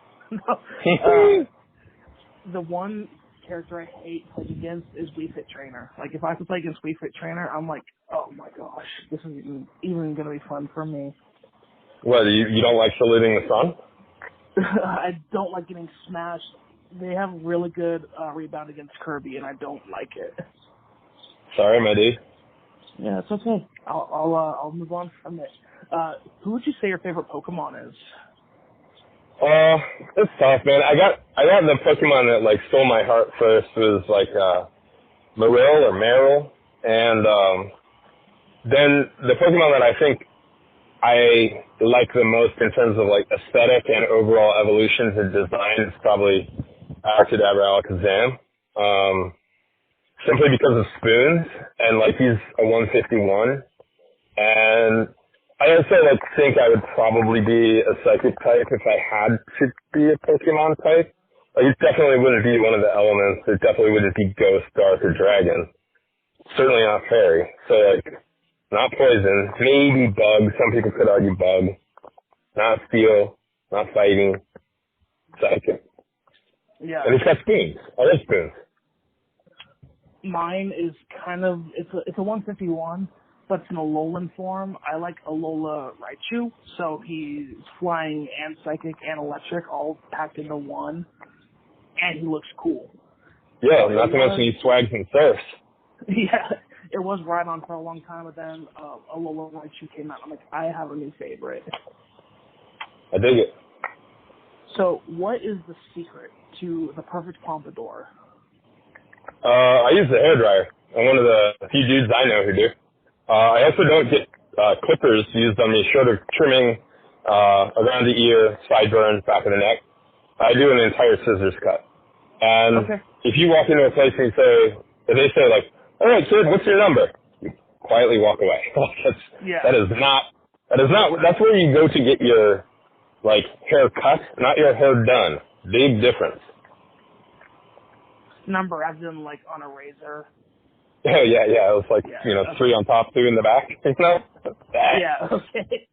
The one character I hate playing against is Wii Fit Trainer. Like, if I have to play against Wii Fit Trainer, I'm like, oh my gosh, this isn't even going to be fun for me. What, you don't like saluting the sun? I don't like getting smashed. They have really good rebound against Kirby, and I don't like it. Sorry, my dude. Yeah, it's okay. I'll move on from it. Who would you say your favorite Pokemon is? It's tough, man. I got the Pokemon that like stole my heart first was like Meryl, and then the Pokemon that I think I like the most in terms of like aesthetic and overall evolution to design is probably Abracadabra Alakazam. Simply because of spoons, and like he's a 151, and I also like think I would probably be a psychic type if I had to be a Pokemon type. Like it definitely wouldn't be one of the elements. It definitely wouldn't be Ghost, Dark, or Dragon. Certainly not Fairy. So like, not Poison. Maybe Bug. Some people could argue Bug. Not Steel. Not Fighting. Psychic. Yeah. And it's got spoons. I love spoons. Mine is kind of it's a 151, but it's in Alolan form. I like Alola Raichu, so he's flying and psychic and electric all packed into one, and he looks cool. Yeah, not to mention he swags and surfs. Yeah, it was right on for a long time, but then Alola Raichu came out. I'm like, I have a new favorite. I dig it. So, what is the secret to the perfect pompadour? I use the hairdryer. I'm one of the few dudes I know who do. I also don't get clippers used on me, short of trimming around the ear, sideburn, back of the neck. I do an entire scissors cut. And if you walk into a place and they say like, all right, kid, what's your number? You quietly walk away. That's where you go to get your like hair cut, not your hair done. Big difference. Number as in like on a razor. Oh yeah. It was like, 3 on top, 2 in the back. Yeah, okay.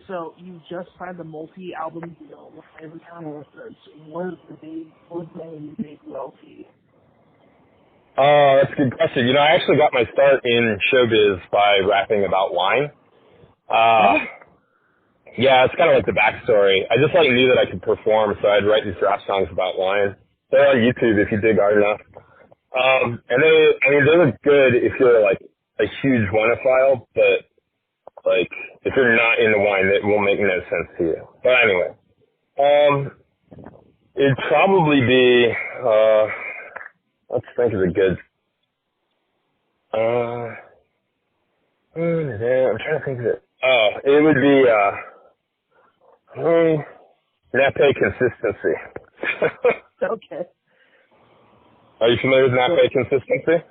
So you just signed a multi-album deal with Flavor Town Records. What is the name of the big royalty? That's a good question. I actually got my start in showbiz by rapping about wine. Yeah, it's kind of like the backstory. I just knew that I could perform, so I'd write these rap songs about wine. They're on YouTube if you dig hard enough. And they look good if you're like a huge wineophile, but like if you're not into wine, it will make no sense to you. But anyway, it'd probably be let's think of a good. I'm trying to think of it. It would be Nape Consistency. Okay. Are you familiar with Nape Consistency?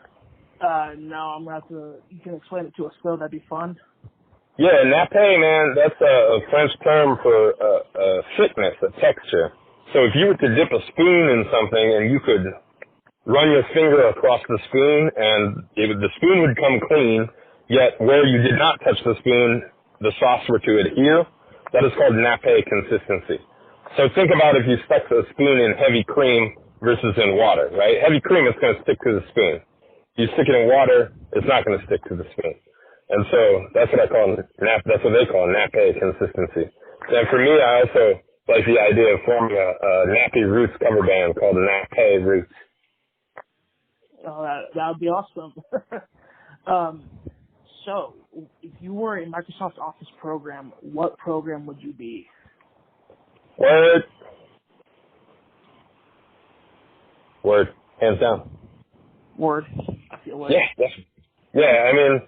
No, I'm gonna have to. You can explain it to us, though. That'd be fun. Yeah, nappe, man, that's a French term for thickness, a texture. So if you were to dip a spoon in something and you could run your finger across the spoon and the spoon would come clean, yet where you did not touch the spoon, the sauce were to adhere, that is called nappe consistency. So think about if you stuck the spoon in heavy cream versus in water, right? Heavy cream is going to stick to the spoon. You stick it in water, it's not going to stick to the spoon. And so that's what I call that's what they call nappe consistency. And for me, I also like the idea of forming a Nappy Roots cover band called Nappe Roots. Oh, that would be awesome. So, if you were a Microsoft Office program, what program would you be? Word. Hands down. Word. I feel like. Yeah, definitely. Yeah, I mean,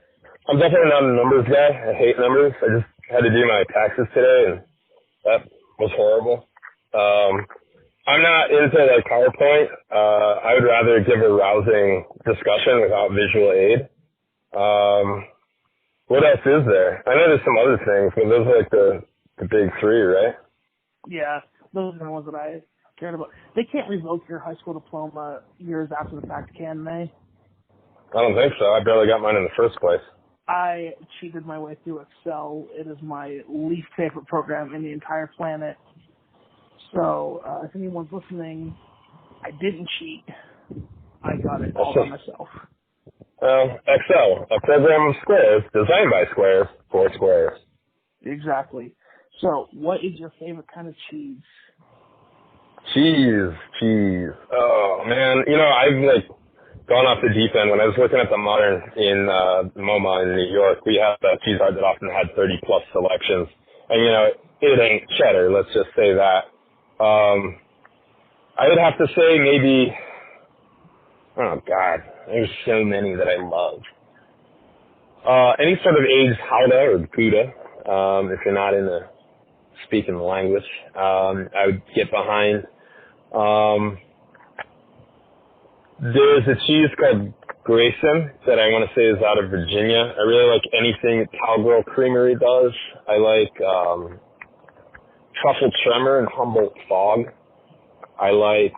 I'm definitely not a numbers guy. I hate numbers. I just had to do my taxes today, and that was horrible. I'm not into like PowerPoint. I would rather give a rousing discussion without visual aid. What else is there? I know there's some other things, but those are like the big three, right? Yeah, those are the ones that I cared about. They can't revoke your high school diploma years after the fact, can they? I don't think so. I barely got mine in the first place. I cheated my way through Excel. It is my least favorite program in the entire planet. So, if anyone's listening, I didn't cheat. I got it all by myself. Excel, a program of squares designed by squares for squares. Exactly. So, what is your favorite kind of cheese? Cheese. Oh man, I've gone off the deep end. When I was working at the Modern in MoMA in New York, we had a cheese art that often had 30 plus selections, and it ain't cheddar. Let's just say that. I would have to say maybe. Oh God, there's so many that I love. Any sort of aged Gouda or Gouda, if you're not into speaking the language, I would get behind. There's a cheese called Grayson that I want to say is out of Virginia. I really like anything Cowgirl Creamery does. I like Truffle Tremor and Humboldt Fog. I like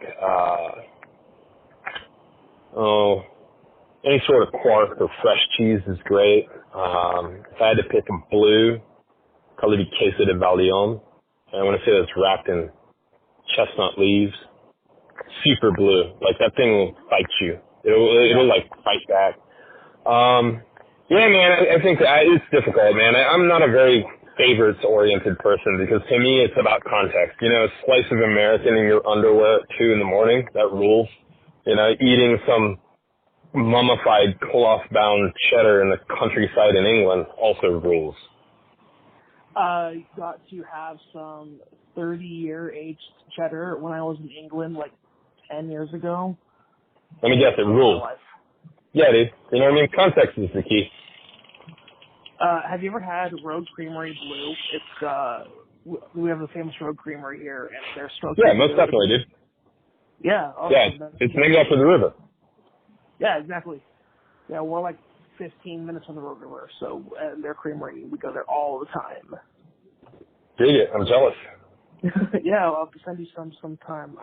any sort of quark or fresh cheese is great. If I had to pick a blue, probably be Queso de Vallejon. I want to say that's wrapped in chestnut leaves. Super blue. Like, that thing will fight you. It'll like, fight back. Yeah, man, I think it's difficult, man. I'm not a very favorites-oriented person because, to me, it's about context. A slice of American in your underwear at 2 in the morning, that rules. Eating some mummified cloth-bound cheddar in the countryside in England also rules. Got to have some 30-year aged cheddar when I was in England, 10 years ago. Let me guess, it rules. Yeah, dude. You know what I mean? Context is the key. Have you ever had Road Creamery Blue? It's, we have the famous Road Creamery here, and they're smoked. Yeah, most definitely, dude. Yeah. Yeah, it's named after the river. Yeah, exactly. Yeah, we're 15 minutes on the road river, so their creamery, we go there all the time. Dig it. I'm jealous. Yeah, I'll have to send you some time.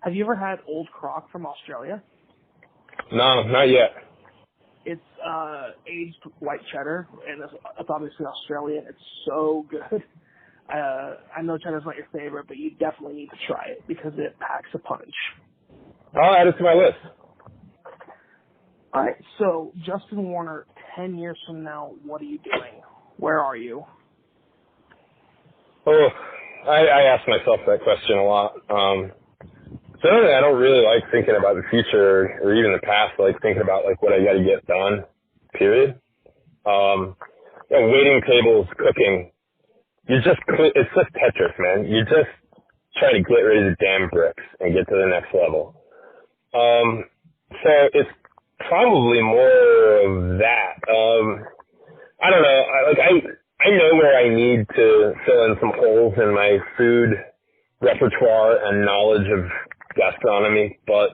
Have you ever had Old Croc from Australia? No, not yet. It's aged white cheddar, and it's obviously Australian. It's so good. I know cheddar's not your favorite, but you definitely need to try it because it packs a punch. I'll add it to my list. All right, so Justin Warner, 10 years from now, what are you doing? Where are you? Oh, I ask myself that question a lot. Certainly, I don't really like thinking about the future or even the past. I like thinking about what I got to get done. Period. Waiting tables, cooking. It's just Tetris, man. You just try to get rid of the damn bricks and get to the next level. So it's probably more of that. I don't know. I know where I need to fill in some holes in my food repertoire and knowledge of gastronomy, but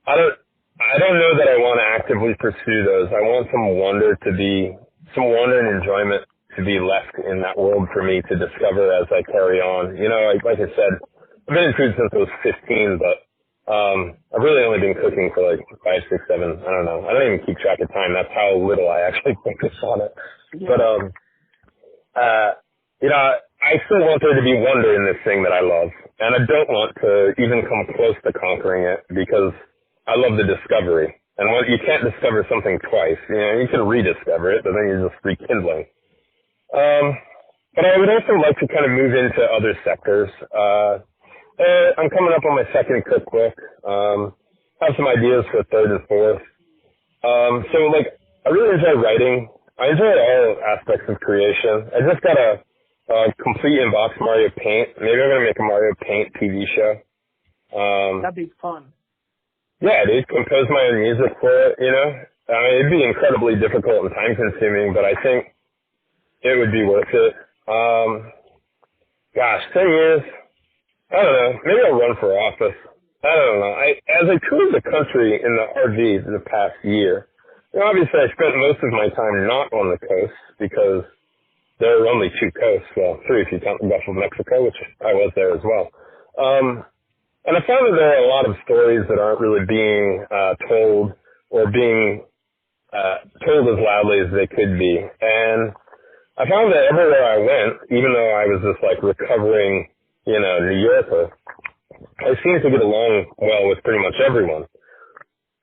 I don't know that I want to actively pursue those. I want some wonder and enjoyment to be left in that world for me to discover as I carry on. Like I said, I've been in food since I was 15, but I've really only been cooking for 5, 6, 7, I don't know. I don't even keep track of time. That's how little I actually focus on it. Yeah. But, I still want there to be wonder in this thing that I love. And I don't want to even come close to conquering it because I love the discovery. And you can't discover something twice. You can rediscover it, but then you're just rekindling. But I would also like to kind of move into other sectors. I'm coming up on my second cookbook. Have some ideas for third and fourth. I really enjoy writing. I enjoy all aspects of creation. I just got a complete in-box Mario Paint. Maybe I'm going to make a Mario Paint TV show. That'd be fun. Yeah, dude, compose my own music for it, it'd be incredibly difficult and time-consuming, but I think it would be worth it. 10 years, I don't know. Maybe I'll run for office. I don't know. As I toured the country in the RV the past year, obviously I spent most of my time not on the coast because there are only 2 coasts. Well, 3 if you count the Gulf of Mexico, which I was there as well. And I found that there are a lot of stories that aren't really being told or being told as loudly as they could be. And I found that everywhere I went, even though I was this recovering, New Yorker, I seemed to get along well with pretty much everyone.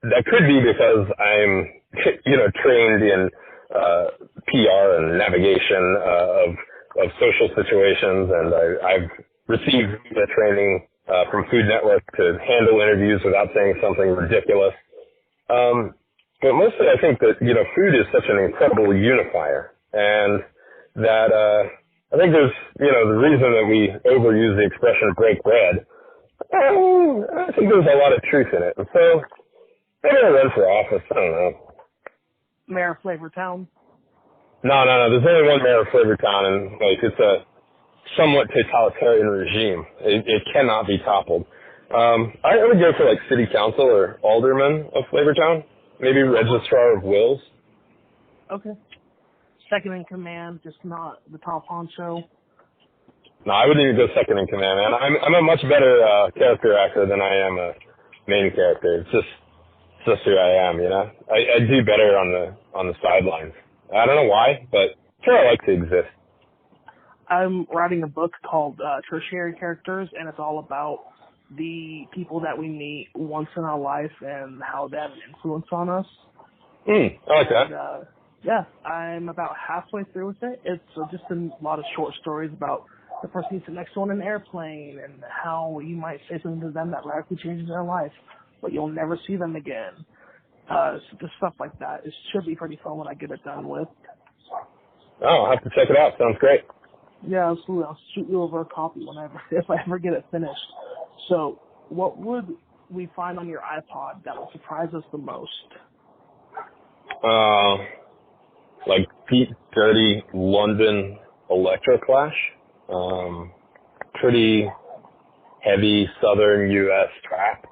That could be because I'm, trained in PR and navigation of social situations, and I've received the training from Food Network to handle interviews without saying something ridiculous. But mostly I think that, food is such an incredible unifier, and that I think there's, the reason that we overuse the expression break bread, I think there's a lot of truth in it. And so maybe I'll run for office. I don't know. Mayor of Flavortown? No. There's only one mayor of Flavortown, and it's a somewhat totalitarian regime. It cannot be toppled. I would go for city council or alderman of Flavortown, maybe registrar of wills. Okay. Second in command, just not the top honcho. No, I wouldn't even go second in command, man. I'm a much better character actor than I am a main character. It's just who I am, I do better on the sidelines. I don't know why, but sure, I like to exist. I'm writing a book called Tertiary Characters, and it's all about the people that we meet once in our life and how they have an influence on us. I like that. And, yeah, I'm about halfway through with it. It's just a lot of short stories about the person you sit next to on an airplane and how you might say something to them that radically changes their life, but you'll never see them again. So just stuff like that. It should be pretty fun when I get it done with. Oh, I'll have to check it out. Sounds great. Yeah, absolutely. I'll shoot you over a copy if I ever get it finished. So what would we find on your iPod that would surprise us the most? Deep, dirty London electroclash. Pretty heavy southern U.S. trap.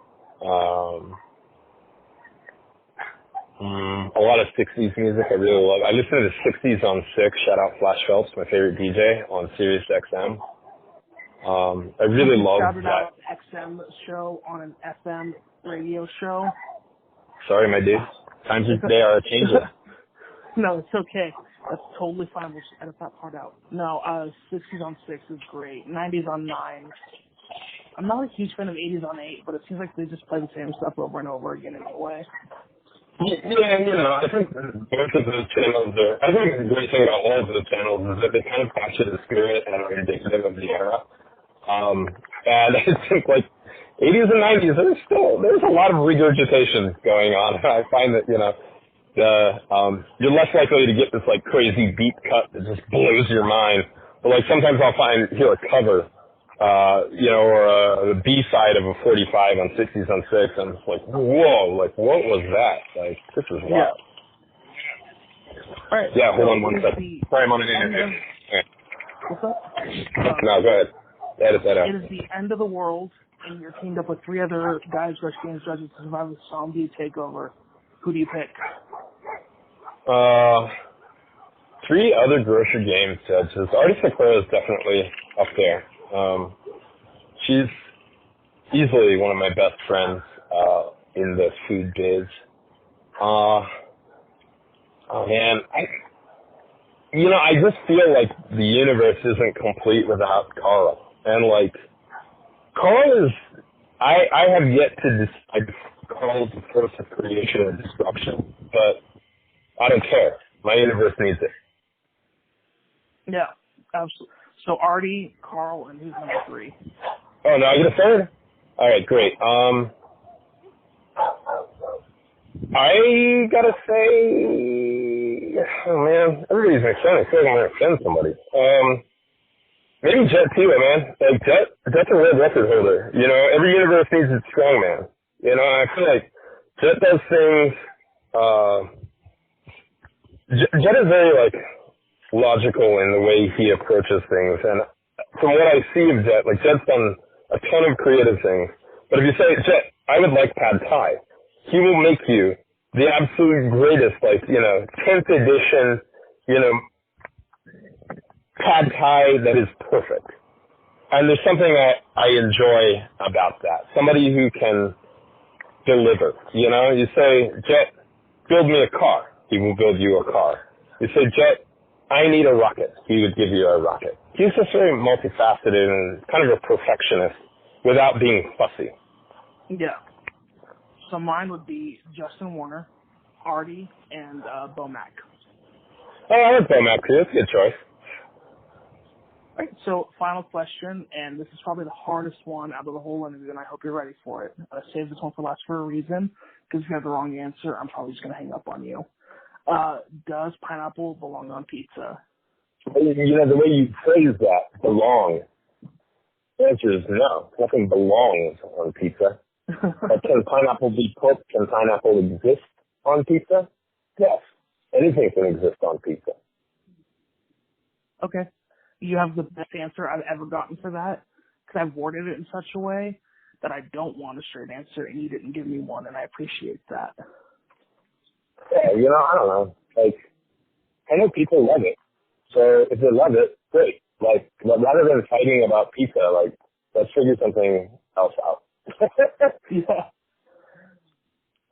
A lot of 60s music I really love. I listen to the 60s on 6. Shout out Flash Phelps, my favorite DJ, on Sirius XM. I really love shouted that. Out XM show on an FM radio show. Sorry, my dude. Times of day are changing. No, it's okay. That's totally fine. We'll just edit that part out. No, 60s on 6 is great. 90s on 9. I'm not a huge fan of 80s on 8, but it seems like they just play the same stuff over and over again anyway. Yeah, I think both of those channels I think the great thing about all of those channels is that they kind of capture the spirit and are indicative of the era. And I think 80s and 90s, there's a lot of regurgitation going on. I find that, you're less likely to get this crazy beat cut that just blows your mind. But sometimes I'll hear a cover, or a B-side of a 45 on 60s on 6, and it's whoa, what was that? This is wild. Yeah. All right. Yeah, hold on one second. Sorry, I'm on an interview. What's up? No, go ahead. Edit that out. It is the end of the world, and you're teamed up with 3 other guys rush games judges to survive a zombie takeover. Who do you pick? 3 other grocery games judges. Artie Sakura is definitely up there. She's easily one of my best friends in the food biz. Oh man, I just feel like the universe isn't complete without Carl. And Carl is, I have yet to decide if Carl is the force of creation or destruction, but I don't care. My universe needs it. Yeah, absolutely. So Artie, Carl, and who's number 3? Oh, no, I get a third? All right, great. I gotta say, oh man, everybody's my friend. I feel like I'm gonna offend somebody. Maybe Jet too, man. Jet's a world record holder. Every universe needs its strongman. I feel like Jet does things. Jet is very logical in the way he approaches things, and from what I see of Jet, Jet's done a ton of creative things. But if you say, Jet, I would like pad thai, he will make you the absolute greatest, 10th edition, pad thai that is perfect. And there's something that I enjoy about that. Somebody who can deliver, You say, Jet, build me a car. He will build you a car. You say, Jet, I need a rocket. He would give you a rocket. He's just very multifaceted and kind of a perfectionist without being fussy. Yeah. So mine would be Justin Warner, Artie, and Bomac. Oh, I like Bomac too. That's a good choice. All right, so final question, and this is probably the hardest one out of the whole interview, and I hope you're ready for it. I saved this one for last for a reason, because if you have the wrong answer, I'm probably just going to hang up on you. Does pineapple belong on pizza? You know, the way you phrase that, belong, the answer is no. Nothing belongs on pizza. But can pineapple be cooked? Can pineapple exist on pizza? Yes. Anything can exist on pizza. Okay. You have the best answer I've ever gotten for that, because I've worded it in such a way that I don't want a straight answer, and you didn't give me one, and I appreciate that. Yeah, you know, I don't know. Like, I know people love it. So if they love it, great. Like, rather than fighting about pizza, like, let's figure something else out. Yeah.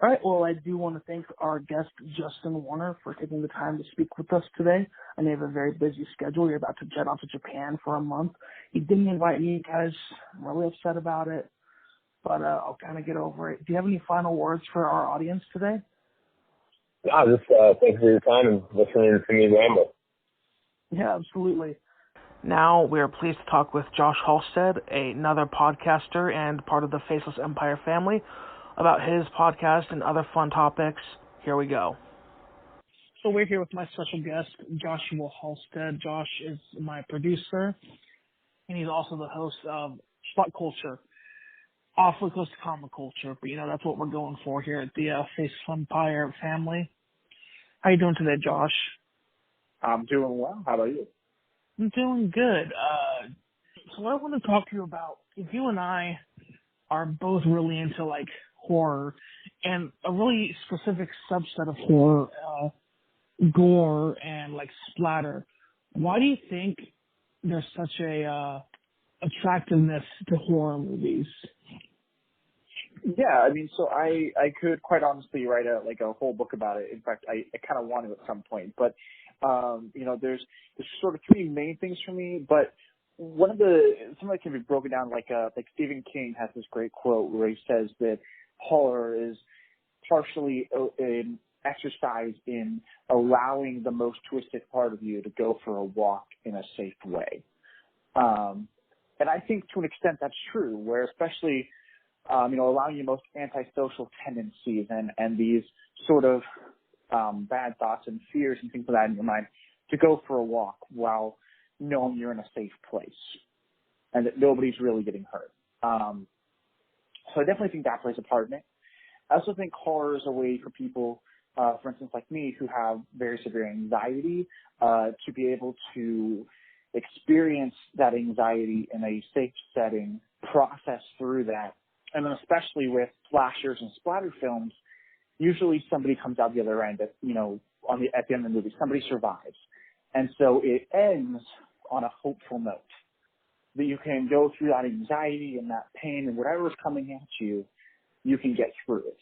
All right, well, I do want to thank our guest, Justin Warner, for taking the time to speak with us today. I know you have a very busy schedule. You're about to jet off to Japan for a month. He didn't invite me, guys. I'm really upset about it, but I'll kind of get over it. Do you have any final words for our audience today? Just thanks for your time and listening to me ramble. Yeah, absolutely. Now we are pleased to talk with Josh Halstead, another podcaster and part of the Faceless Empire family, about his podcast and other fun topics. Here we go. So we're here with my special guest, Joshua Halstead. Josh is my producer, and he's also the host of ComiCulture. Awfully close to ComiCulture, but that's what we're going for here at the Faceless Empire family. How you doing today, Josh? I'm doing well. How about you? I'm doing good. So what I want to talk to you about, if you and I are both really into like horror and a really specific subset of horror, gore and like splatter, why do you think there's such a attractiveness to horror movies? Yeah, I mean, so I could quite honestly write a whole book about it. In fact, I kind of want to at some point. But there's sort of three main things for me. But some of it can be broken down like Stephen King has this great quote where he says that horror is partially an exercise in allowing the most twisted part of you to go for a walk in a safe way. And I think to an extent that's true, where especially allowing your most antisocial tendencies and these sort of bad thoughts and fears and things like that in your mind to go for a walk while knowing you're in a safe place and that nobody's really getting hurt. So I definitely think that plays a part in it. I also think horror is a way for people, for instance, like me, who have very severe anxiety, to be able to experience that anxiety in a safe setting, process through that. And then especially with slashers and splatter films, usually somebody comes out the other end at the end of the movie. Somebody survives. And so it ends on a hopeful note that you can go through that anxiety and that pain and whatever is coming at you, you can get through it.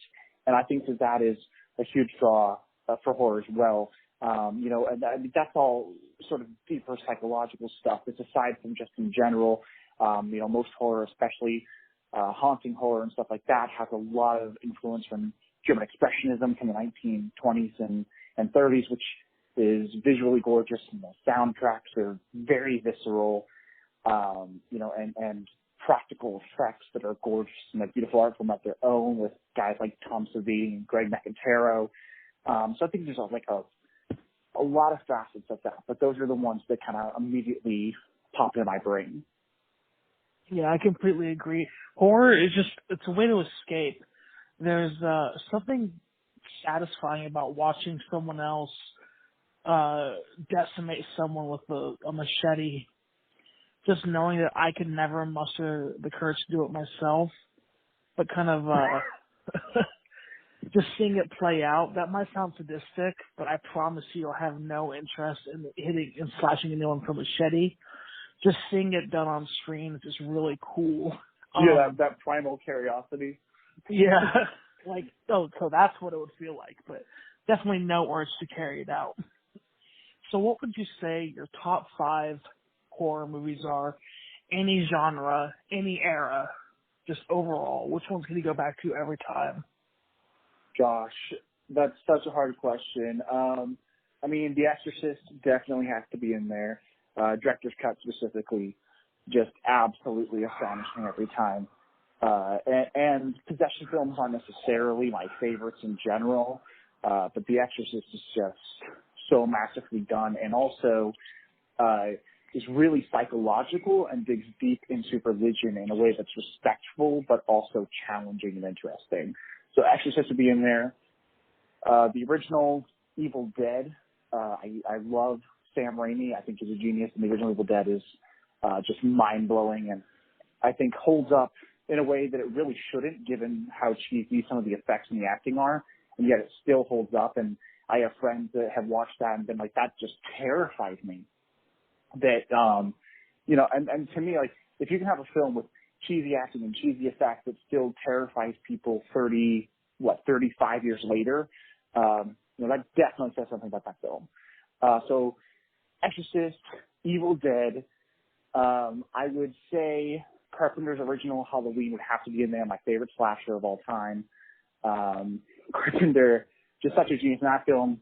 And I think that is a huge draw for horror as well. And that's all sort of deeper psychological stuff. It's aside from just in general, most horror, especially haunting horror and stuff like that, has a lot of influence from German Expressionism from the 1920s and 30s, which is visually gorgeous, and the soundtracks are very visceral, and practical effects that are gorgeous and a beautiful art form of their own with guys like Tom Savini and Greg Nicotero. So I think there's a lot of facets of that, but those are the ones that kind of immediately pop in my brain. Yeah, I completely agree. Horror is it's a way to escape. There's something satisfying about watching someone else decimate someone with a machete. Just knowing that I could never muster the courage to do it myself, but kind of just seeing it play out. That might sound sadistic, but I promise you I'll have no interest in hitting and slashing anyone with a machete. Just seeing it done on screen is just really cool. That primal curiosity. Yeah. So that's what it would feel like, but definitely no urge to carry it out. So what would you say your top 5 horror movies are? Any genre, any era, just overall. Which ones can you go back to every time? Gosh, that's such a hard question. The Exorcist definitely has to be in there. director's cut specifically, just absolutely astonishing every time. And possession films aren't necessarily my favorites in general, but The Exorcist is just so masterfully done, and also is really psychological and digs deep into religion in a way that's respectful but also challenging and interesting. So Exorcist would be in there. The original Evil Dead, I love Sam Raimi. I think he's a genius, and the original Evil Dead is just mind-blowing, and I think holds up in a way that it really shouldn't, given how cheesy some of the effects and the acting are, and yet it still holds up. And I have friends that have watched that and been like, that just terrifies me. That, you know, and to me, like, if you can have a film with cheesy acting and cheesy effects that still terrifies people 35 years later, you know, that definitely says something about that film. So Exorcist, Evil Dead, I would say Carpenter's original Halloween would have to be in there, my favorite slasher of all time. Carpenter, just such a genius in that film,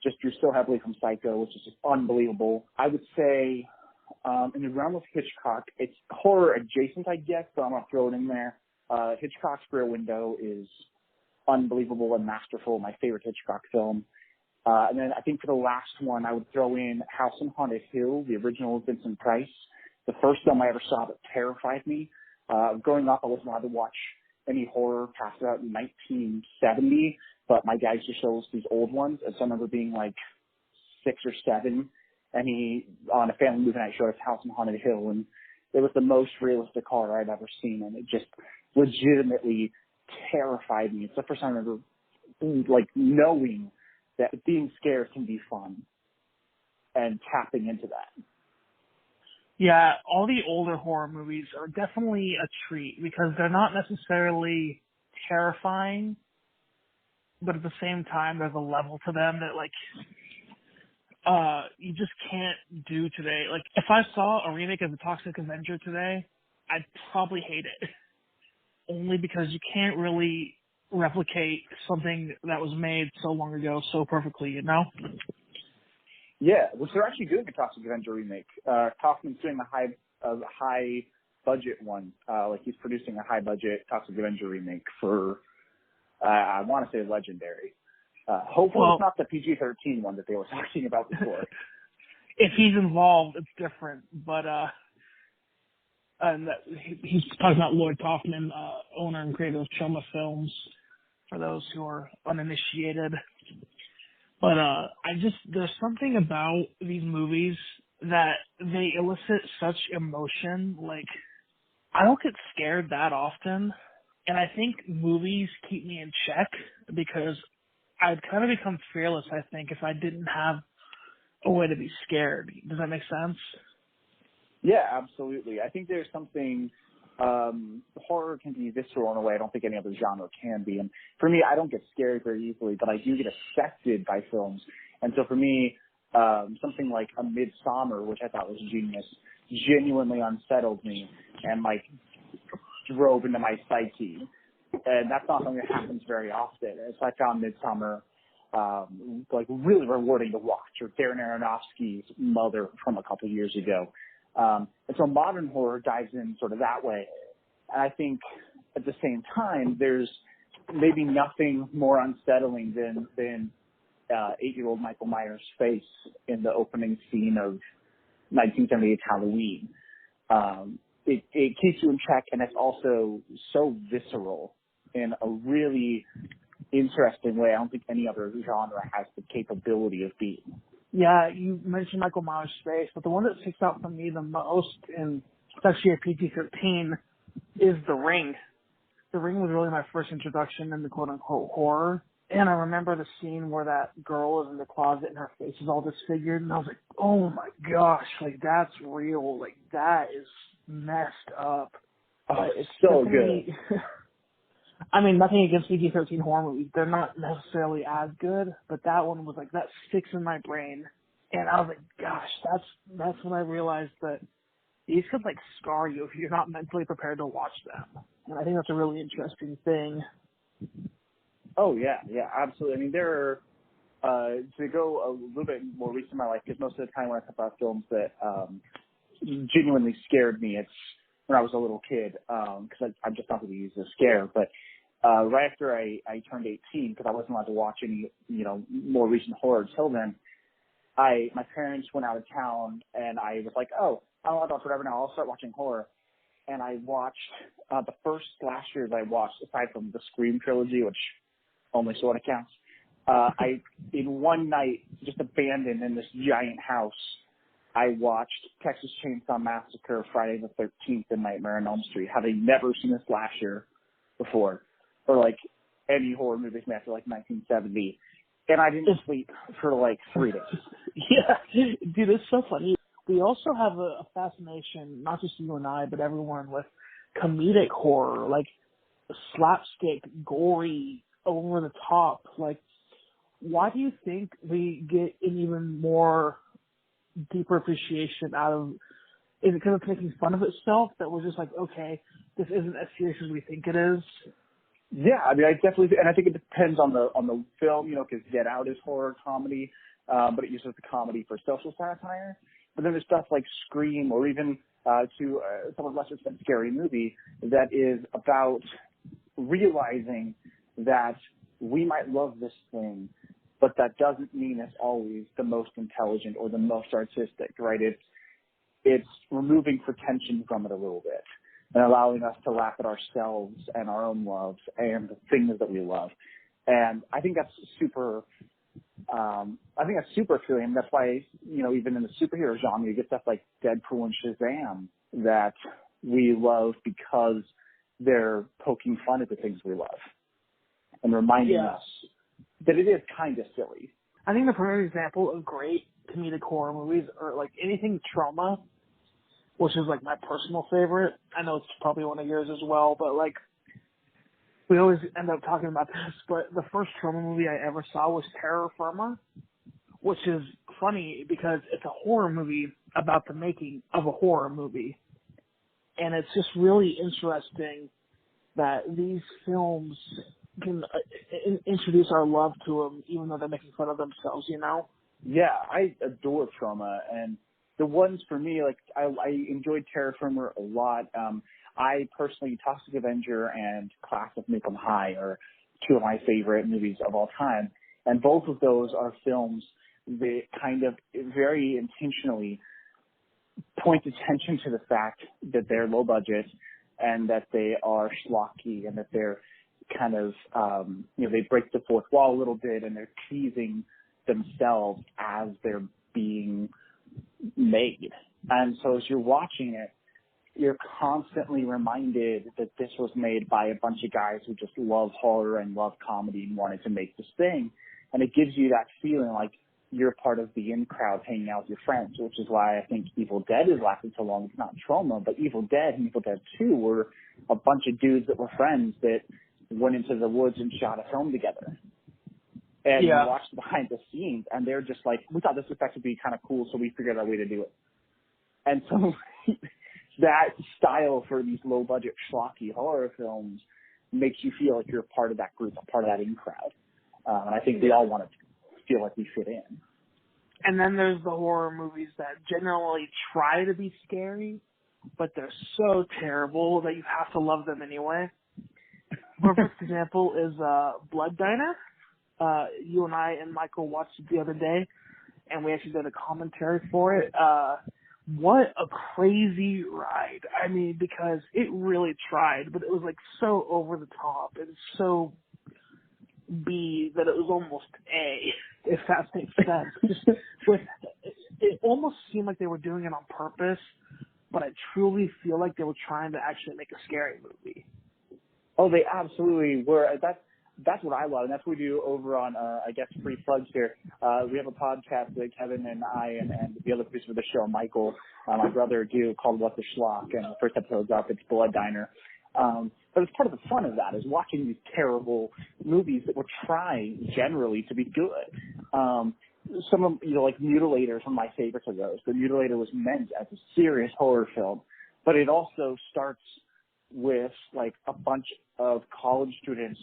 just drew so heavily from Psycho, which is just unbelievable. I would say in the realm of Hitchcock, it's horror adjacent, I guess, so I'm going to throw it in there. Hitchcock's Rear Window is unbelievable and masterful, my favorite Hitchcock film. And then I think for the last one, I would throw in House on Haunted Hill, the original Vincent Price. The first film I ever saw that terrified me. Growing up, I wasn't allowed to watch any horror past about 1970, but my dad used to show us these old ones, and so I remember being like 6 or 7, and he, on a family movie night, showed us House on Haunted Hill, and it was the most realistic horror I'd ever seen, and it just legitimately terrified me. It's the first time I remember, like, knowing that being scared can be fun, and tapping into that. Yeah, all the older horror movies are definitely a treat because they're not necessarily terrifying, but at the same time, there's a level to them that, like, you just can't do today. Like, if I saw a remake of The Toxic Avenger today, I'd probably hate it. Only because you can't really replicate something that was made so long ago so perfectly, you know? Yeah, which they're actually doing a Toxic Avenger remake. Kaufman's doing a high budget one. Like he's producing a high budget Toxic Avenger remake for, I want to say Legendary. Hopefully it's not the PG-13 one that they were talking about before. If he's involved, it's different. But and he's talking about Lloyd Kaufman, owner and creator of Choma Films, for those who are uninitiated. But there's something about these movies that they elicit such emotion. Like, I don't get scared that often. And I think movies keep me in check because I'd kind of become fearless, I think, if I didn't have a way to be scared. Does that make sense? Yeah, absolutely. I think there's something, horror can be visceral in a way I don't think any other genre can be. And for me, I don't get scared very easily, but I do get affected by films. And so for me, something like A Midsommar, which I thought was genius, genuinely unsettled me and, like, drove into my psyche. And that's not something that happens very often. And so I found Midsommar, like, really rewarding to watch, or Darren Aronofsky's Mother from a couple years ago. And so modern horror dives in sort of that way. And I think at the same time, there's maybe nothing more unsettling than 8-year-old Michael Myers' face in the opening scene of 1978 Halloween. It keeps you in check, and it's also so visceral in a really interesting way. I don't think any other genre has the capability of being. Yeah, you mentioned Michael Myers' face, but the one that sticks out for me the most, and it's actually a PG-13, is The Ring. The Ring was really my first introduction into quote-unquote horror. And I remember the scene where that girl is in the closet and her face is all disfigured, and I was like, oh my gosh, like, that's real. Like, that is messed up. It's so good. I mean, nothing against PG-13 horror movies. They're not necessarily as good, but that one was like, that sticks in my brain. And I was like, gosh, that's when I realized that these could, like, scar you if you're not mentally prepared to watch them. And I think that's a really interesting thing. Oh, yeah, absolutely. I mean, there to go a little bit more recent in my life, because most of the time when I talk about films that genuinely scared me, it's when I was a little kid, because I'm just not going to use the scare. But right after I turned 18, because I wasn't allowed to watch any, more recent horror till then, my parents went out of town, and I was like, oh, I'm allowed to watch whatever now. I'll start watching horror. And I watched the first slashers I watched, aside from the Scream trilogy, which only sort of counts. I, in one night, just abandoned in this giant house, I watched Texas Chainsaw Massacre, Friday the 13th, and Nightmare on Elm Street, having never seen a slasher before, or like any horror movies after like 1970. And I didn't sleep for like 3 days. Yeah, dude, it's so funny. We also have a fascination, not just you and I, but everyone, with comedic horror, like slapstick, gory, over the top. Like, why do you think we get an even more deeper appreciation out of? Is it because it's making fun of itself that we're just like, okay, this isn't as serious as we think it is? Yeah, I mean, I definitely, and I think it depends on the film, because Get Out is horror comedy, but it uses the comedy for social satire. But then there's stuff like Scream, or even to somewhat lesser extent, Scary Movie, that is about realizing that we might love this thing, but that doesn't mean it's always the most intelligent or the most artistic, right? It's removing pretension from it a little bit and allowing us to laugh at ourselves and our own loves and the things that we love. And I think that's super appealing. That's why, even in the superhero genre, you get stuff like Deadpool and Shazam that we love because they're poking fun at the things we love and reminding us that it is kind of silly. I think the perfect example of great comedic horror movies are like anything Trauma, which is like my personal favorite. I know it's probably one of yours as well, but like we always end up talking about this, but the first Trauma movie I ever saw was Terror Firma, which is funny because it's a horror movie about the making of a horror movie. And it's just really interesting that these films can introduce our love to them, even though they're making fun of themselves, Yeah, I adore Trauma, and the ones for me, like I enjoyed Terror Firma a lot. I personally, Toxic Avenger and Class of Nukem High are two of my favorite movies of all time, and both of those are films that kind of very intentionally point attention to the fact that they're low budget and that they are schlocky and that they're kind of, they break the fourth wall a little bit and they're teasing themselves as they're being made. And so as you're watching it, you're constantly reminded that this was made by a bunch of guys who just love horror and love comedy and wanted to make this thing. And it gives you that feeling like you're part of the in-crowd hanging out with your friends, which is why I think Evil Dead is lasting so long. It's not Trauma, but Evil Dead and Evil Dead 2 were a bunch of dudes that were friends that went into the woods and shot a film together. And you watch the behind the scenes, and they're just like, we thought this effect would be kind of cool, so we figured out a way to do it. And so that style for these low-budget, schlocky horror films makes you feel like you're a part of that group, a part of that in-crowd. And I think we all want to feel like we fit in. And then there's the horror movies that generally try to be scary, but they're so terrible that you have to love them anyway. Perfect example is Blood Diner. You and I and Michael watched it the other day, and we actually did a commentary for it. What a crazy ride. I mean, because it really tried, but it was like so over the top and so B that it was almost A, if that makes sense. Just it almost seemed like they were doing it on purpose, but I truly feel like they were trying to actually make a scary movie. Oh, they absolutely were. That's what I love, and that's what we do over on, I guess, free plugs here. We have a podcast that Kevin and I and the other producer of the show, Michael, my brother, do called What the Schlock, and the first episode's up. It's Blood Diner. But it's part of the fun of that is watching these terrible movies that were trying generally to be good. Some of, like Mutilator is one of my favorites of those. The Mutilator was meant as a serious horror film, but it also starts with like a bunch of college students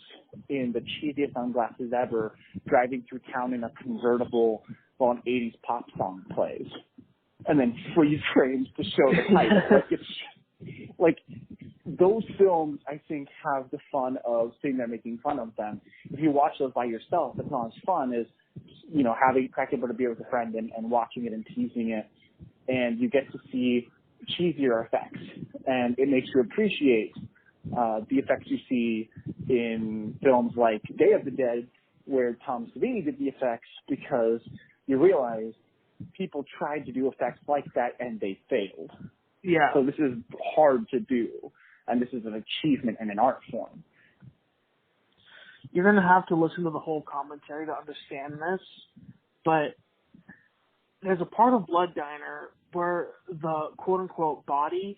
in the cheapest sunglasses ever driving through town in a convertible while an 80s pop song plays. And then freeze frames to show the title. Like, it's like those films, I think, have the fun of sitting there making fun of them. If you watch those by yourself, it's not as fun as, you know, cracking open a beer with a friend and watching it and teasing it. And you get to see cheesier effects. And it makes you appreciate the effects you see in films like Day of the Dead, where Tom Savini did the effects, because you realize people tried to do effects like that and they failed. Yeah. So this is hard to do, and this is an achievement in an art form. You're going to have to listen to the whole commentary to understand this, but there's a part of Blood Diner where the quote-unquote body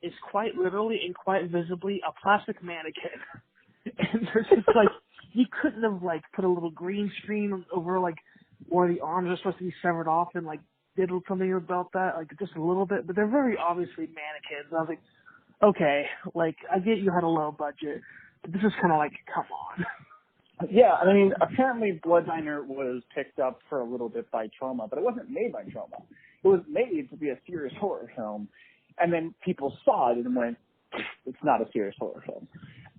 is quite literally and quite visibly a plastic mannequin. And there's just like, you couldn't have like put a little green screen over like where the arms are supposed to be severed off and like did something about that, like just a little bit, but they're very obviously mannequins. And I was like, okay, like I get you had a low budget, but this is kind of like, come on. Yeah, I mean, apparently Blood Diner was picked up for a little bit by Troma, but it wasn't made by Troma. It was made to be a serious horror film, and then people saw it and went, it's not a serious horror film.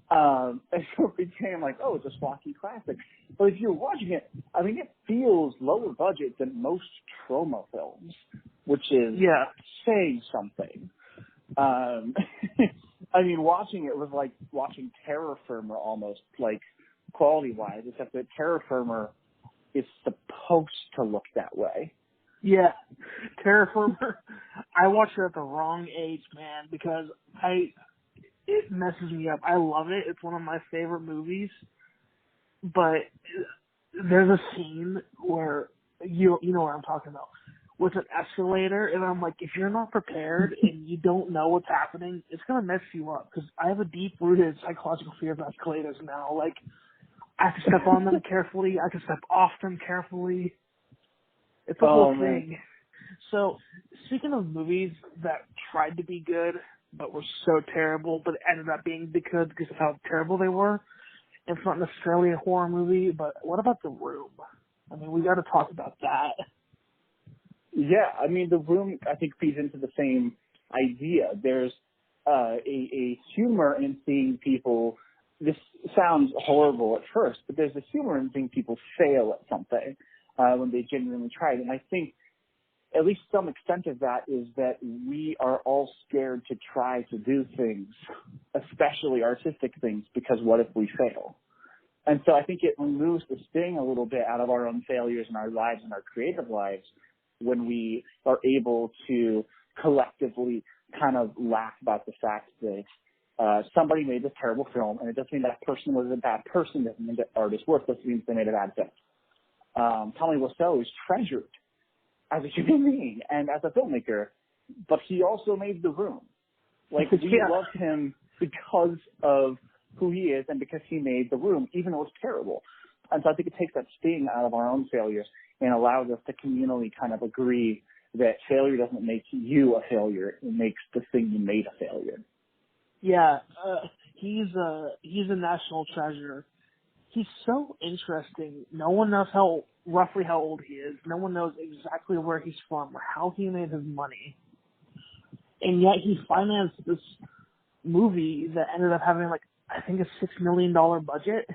And so it became like, oh, it's a schlocky classic. But if you're watching it, I mean, it feels lower budget than most Troma films, which is saying something. I mean, watching it was like watching Terror Firmer almost, like quality-wise, except that Terror Firmer is supposed to look that way. Yeah, Terror Firmer. I watched it at the wrong age, man, because it messes me up. I love it. It's one of my favorite movies. But there's a scene where you know what I'm talking about, with an escalator, and I'm like, if you're not prepared and you don't know what's happening, it's gonna mess you up. Because I have a deep-rooted psychological fear of escalators now. Like, I have to step on them carefully. I have to step off them carefully. It's a whole thing. So, speaking of movies that tried to be good but were so terrible, but ended up being good because of how terrible they were, it's not necessarily a horror movie, but what about The Room? I mean, we got to talk about that. Yeah, I mean, The Room, I think, feeds into the same idea. There's a humor in seeing people, this sounds horrible at first, but there's a humor in seeing people fail at something when they genuinely try it. And I think at least some extent of that is that we are all scared to try to do things, especially artistic things, because what if we fail? And so I think it removes the sting a little bit out of our own failures in our lives and our creative lives when we are able to collectively kind of laugh about the fact that somebody made this terrible film, and it doesn't mean that person was a bad person, doesn't mean that art is worthless, it means they made a bad film. Tommy Wiseau is treasured as a human being and as a filmmaker, but he also made The Room. Like, we love him because of who he is and because he made The Room, even though it's terrible. And so I think it takes that sting out of our own failures and allows us to communally kind of agree that failure doesn't make you a failure. It makes the thing you made a failure. Yeah, he's a national treasure. He's so interesting. No one knows roughly how old he is. No one knows exactly where he's from or how he made his money. And yet he financed this movie that ended up having like, I think a $6 million budget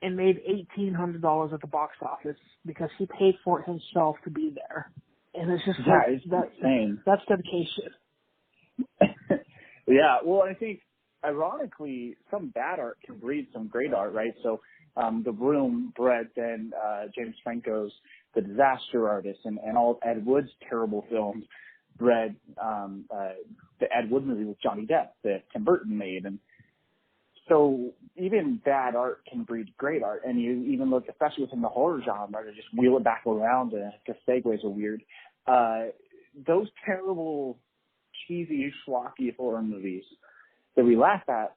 and made $1,800 at the box office because he paid for it himself to be there. And it's just that's insane. That's dedication. Yeah, well, I think ironically, some bad art can breed some great art, right? So The Room bred then James Franco's The Disaster Artist, and all Ed Wood's terrible films bred the Ed Wood movie with Johnny Depp that Tim Burton made. And so even bad art can breed great art. And you even look, especially within the horror genre, to just wheel it back around, because segues are weird. Those terrible, cheesy, schlocky horror movies that we laugh at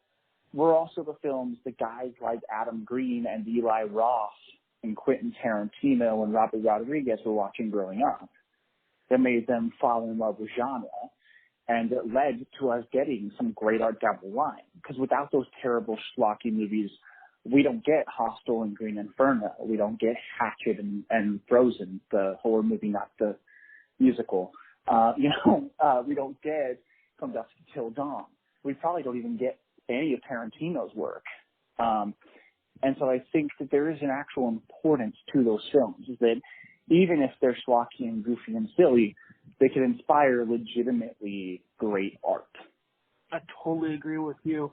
were also the films that guys like Adam Green and Eli Roth and Quentin Tarantino and Robert Rodriguez were watching growing up that made them fall in love with genre, and it led to us getting some great art down the line. because without those terrible schlocky movies, we don't get Hostel and Green Inferno. We don't get Hatchet and Frozen, the horror movie, not the musical. We don't get From Dusk Till Dawn. We probably don't even get any of Tarantino's work. And so I think that there is an actual importance to those films, is that even if they're schlocky and goofy and silly, they can inspire legitimately great art. I totally agree with you.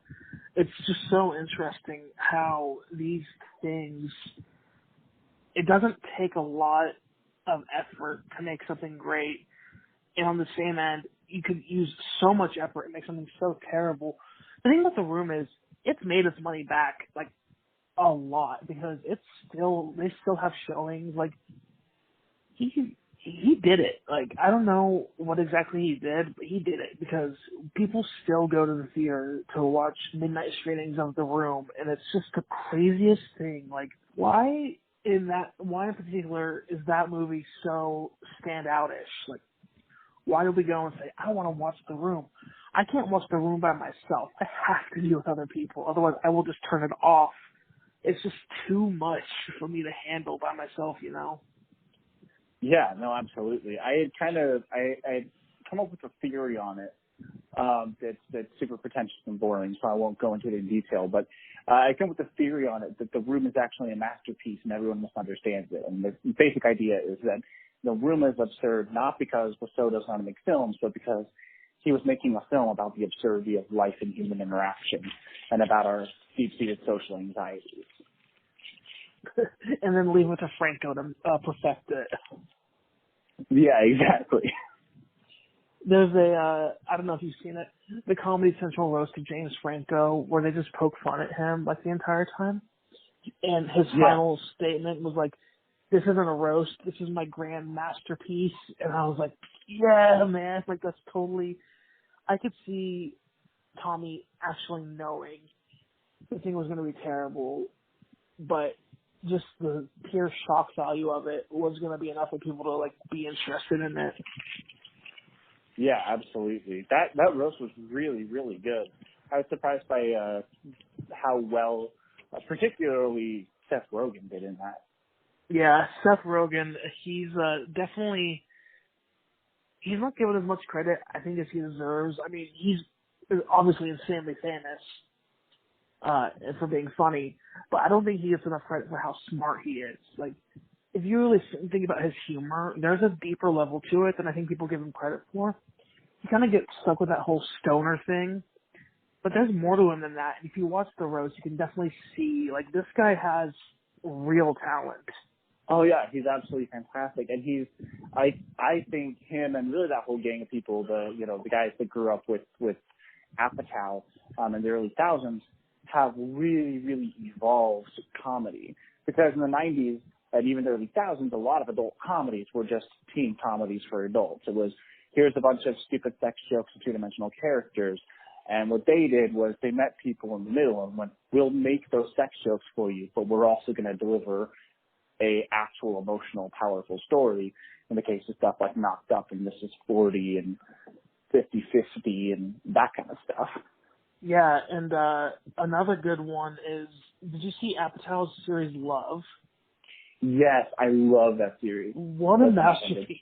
It's just so interesting how these things, it doesn't take a lot of effort to make something great. And on the same end, you could use so much effort and make something so terrible. The thing about The Room is, it's made its money back, like, a lot, because they still have showings. Like, he did it. Like, I don't know what exactly he did, but he did it, because people still go to the theater to watch midnight screenings of The Room, and it's just the craziest thing. Like, why in particular is that movie so standoutish? Like, why do we go and say, I want to watch The Room? I can't watch The Room by myself. I have to be with other people. Otherwise, I will just turn it off. It's just too much for me to handle by myself, you know? Yeah, no, absolutely. I had come up with a theory on it that's super pretentious and boring, so I won't go into it in detail. But I come up with a theory on it that The Room is actually a masterpiece and everyone misunderstands it. And the basic idea is that The Room is absurd not because Wiseau doesn't want to make films, but because he was making a film about the absurdity of life and human interaction and about our deep-seated social anxieties. And then leave it to Franco to perfect it. Yeah, exactly. There's I don't know if you've seen it, the Comedy Central roast of James Franco, where they just poke fun at him like the entire time. And his final statement was like, this isn't a roast, this is my grand masterpiece. And I was like, yeah, man, like that's totally, I could see Tommy actually knowing the thing was going to be terrible, but just the pure shock value of it was going to be enough for people to like be interested in it. Yeah, absolutely. That roast was really, really good. I was surprised by how well, particularly Seth Rogen did in that. Yeah, Seth Rogen, he's definitely, he's not given as much credit, I think, as he deserves. I mean, he's obviously insanely famous for being funny, but I don't think he gets enough credit for how smart he is. Like, if you really think about his humor, there's a deeper level to it than I think people give him credit for. He kind of gets stuck with that whole stoner thing, but there's more to him than that. And if you watch the roast, you can definitely see, like, this guy has real talent. Oh yeah, he's absolutely fantastic, and I think him and really that whole gang of people, the guys that grew up with Apatow in the early thousands, have really, really evolved comedy. Because in the 90s and even the early thousands, a lot of adult comedies were just teen comedies for adults. It was, here's a bunch of stupid sex jokes and two-dimensional characters. And what they did was they met people in the middle and went, we'll make those sex jokes for you, but we're also going to deliver a actual emotional, powerful story. In the case of stuff like Knocked Up and This Is 40 and 50-50 and that kind of stuff. Yeah, and another good one is, did you see Apatow's series Love? Yes, I love that series. What a masterpiece.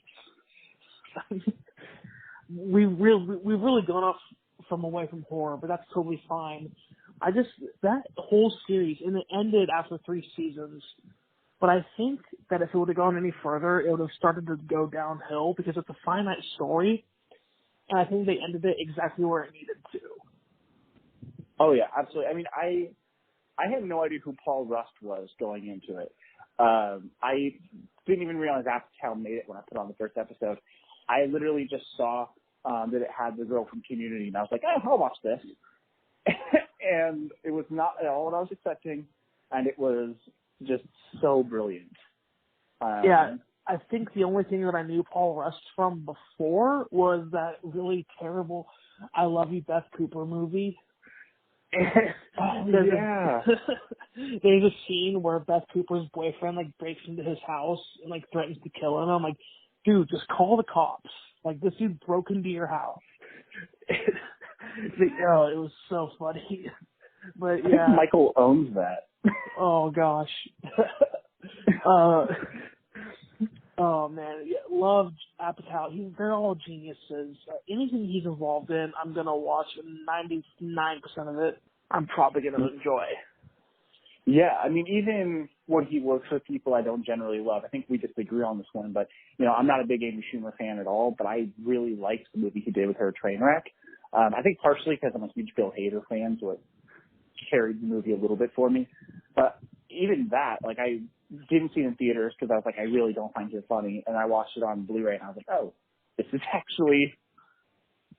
We've really gone off from away from horror, but that's totally fine. That whole series, and it ended after 3 seasons, but I think that if it would have gone any further, it would have started to go downhill because it's a finite story, and I think they ended it exactly where it needed to. Oh yeah, absolutely. I mean, I had no idea who Paul Rust was going into it. I didn't even realize Apatow made it when I put on the first episode. I literally just saw that it had the girl from Community, and I was like, oh, I'll watch this. And it was not at all what I was expecting, and it was just so brilliant. Yeah, I think the only thing that I knew Paul Rust from before was that really terrible I Love You, Beth Cooper movie. There's a scene where Beth Cooper's boyfriend like breaks into his house and like threatens to kill him. I'm like, dude, just call the cops. Like, this dude broke into your house. It was so funny. But I think yeah. Michael owns that. Oh gosh. Oh man, yeah, love Apatow. They're all geniuses. Anything he's involved in, I'm gonna watch. 99% of it, I'm probably gonna enjoy. Yeah, I mean, even when he works with people I don't generally love, I think we disagree on this one, but, I'm not a big Amy Schumer fan at all, but I really liked the movie he did with her, Trainwreck. I think partially because I'm a huge Bill Hader fan, so it carried the movie a little bit for me. But even that, I didn't see it in theaters because I was like, I really don't find it funny, and I watched it on Blu-ray, and I was like, oh, this is actually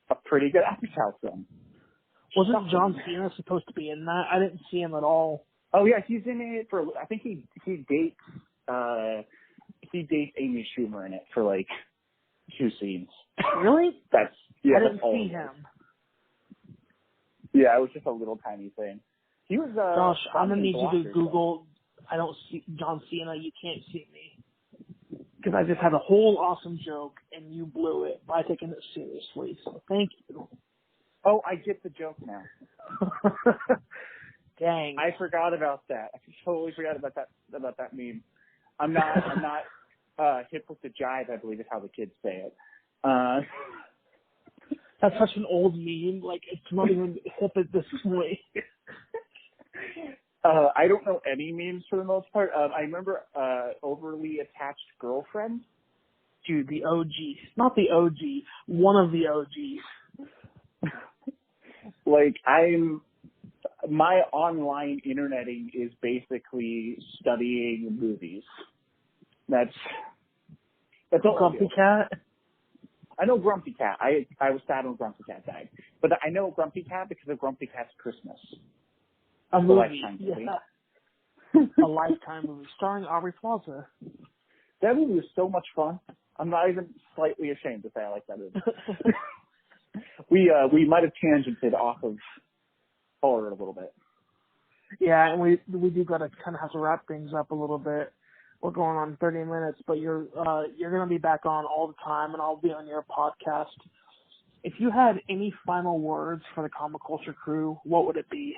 a pretty good Apatow film. Wasn't John Cena supposed to be in that? I didn't see him at all. Oh yeah, he's in it for. I think he dates Amy Schumer in it for 2 scenes. Really? I didn't see him. Yeah, it was just a little tiny thing. He was. Gosh, I'm gonna need you to Google. I don't see John Cena. You can't see me because I just had a whole awesome joke and you blew it by taking it seriously. So thank you. Oh, I get the joke now. Dang. I forgot about that. I totally forgot about that meme. I'm not hip with the jive, I believe is how the kids say it. That's such an old meme. It's not even hip at this point. I don't know any memes for the most part. I remember overly attached girlfriend. Dude, the OG. Not the OG. One of the OGs. My online interneting is basically studying movies. That's all. Grumpy Cat? I know Grumpy Cat. I was sad when Grumpy Cat died. But I know Grumpy Cat because of Grumpy Cat's Christmas. A movie. Lifetime movie. Yeah. A Lifetime movie starring Aubrey Plaza. That movie was so much fun. I'm not even slightly ashamed to say I like that movie. We might have tangented off of horror a little bit. Yeah, and we do gotta kind of have to wrap things up a little bit. We're going on 30 minutes, but you're gonna be back on all the time, and I'll be on your podcast. If you had any final words for the ComiCulture crew, what would it be?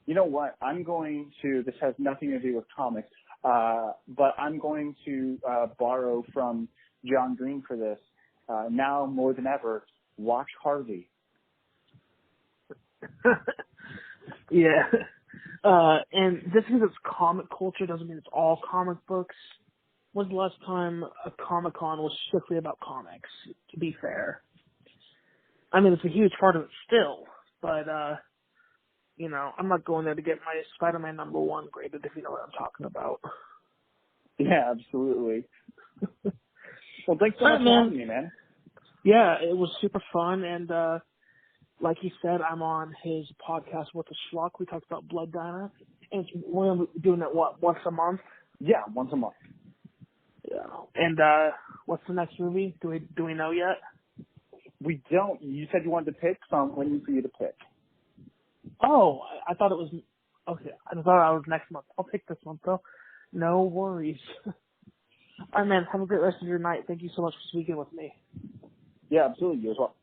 You know what? This has nothing to do with comics, but I'm going to borrow from John Green for this. Now more than ever, watch Harvey. Yeah. And just because it's comic culture doesn't mean it's all comic books. When's the last time a Comic-Con was strictly about comics, to be fair? I mean, it's a huge part of it still, but, I'm not going there to get my Spider-Man #1 graded, if you know what I'm talking about. Yeah, absolutely. Well, thanks so much for having me, man. Yeah, it was super fun, and, like he said, I'm on his podcast with the Schlock. We talked about Blood Diner, and we're doing it, once a month? Yeah, once a month. Yeah. And what's the next movie? Do we know yet? We don't. You said you wanted to pick, so I'm waiting for you to pick. Oh, I thought it was okay. I thought it was next month. I'll pick this month though. No worries. All right, man. Have a great rest of your night. Thank you so much for speaking with me. Yeah, absolutely. You as well.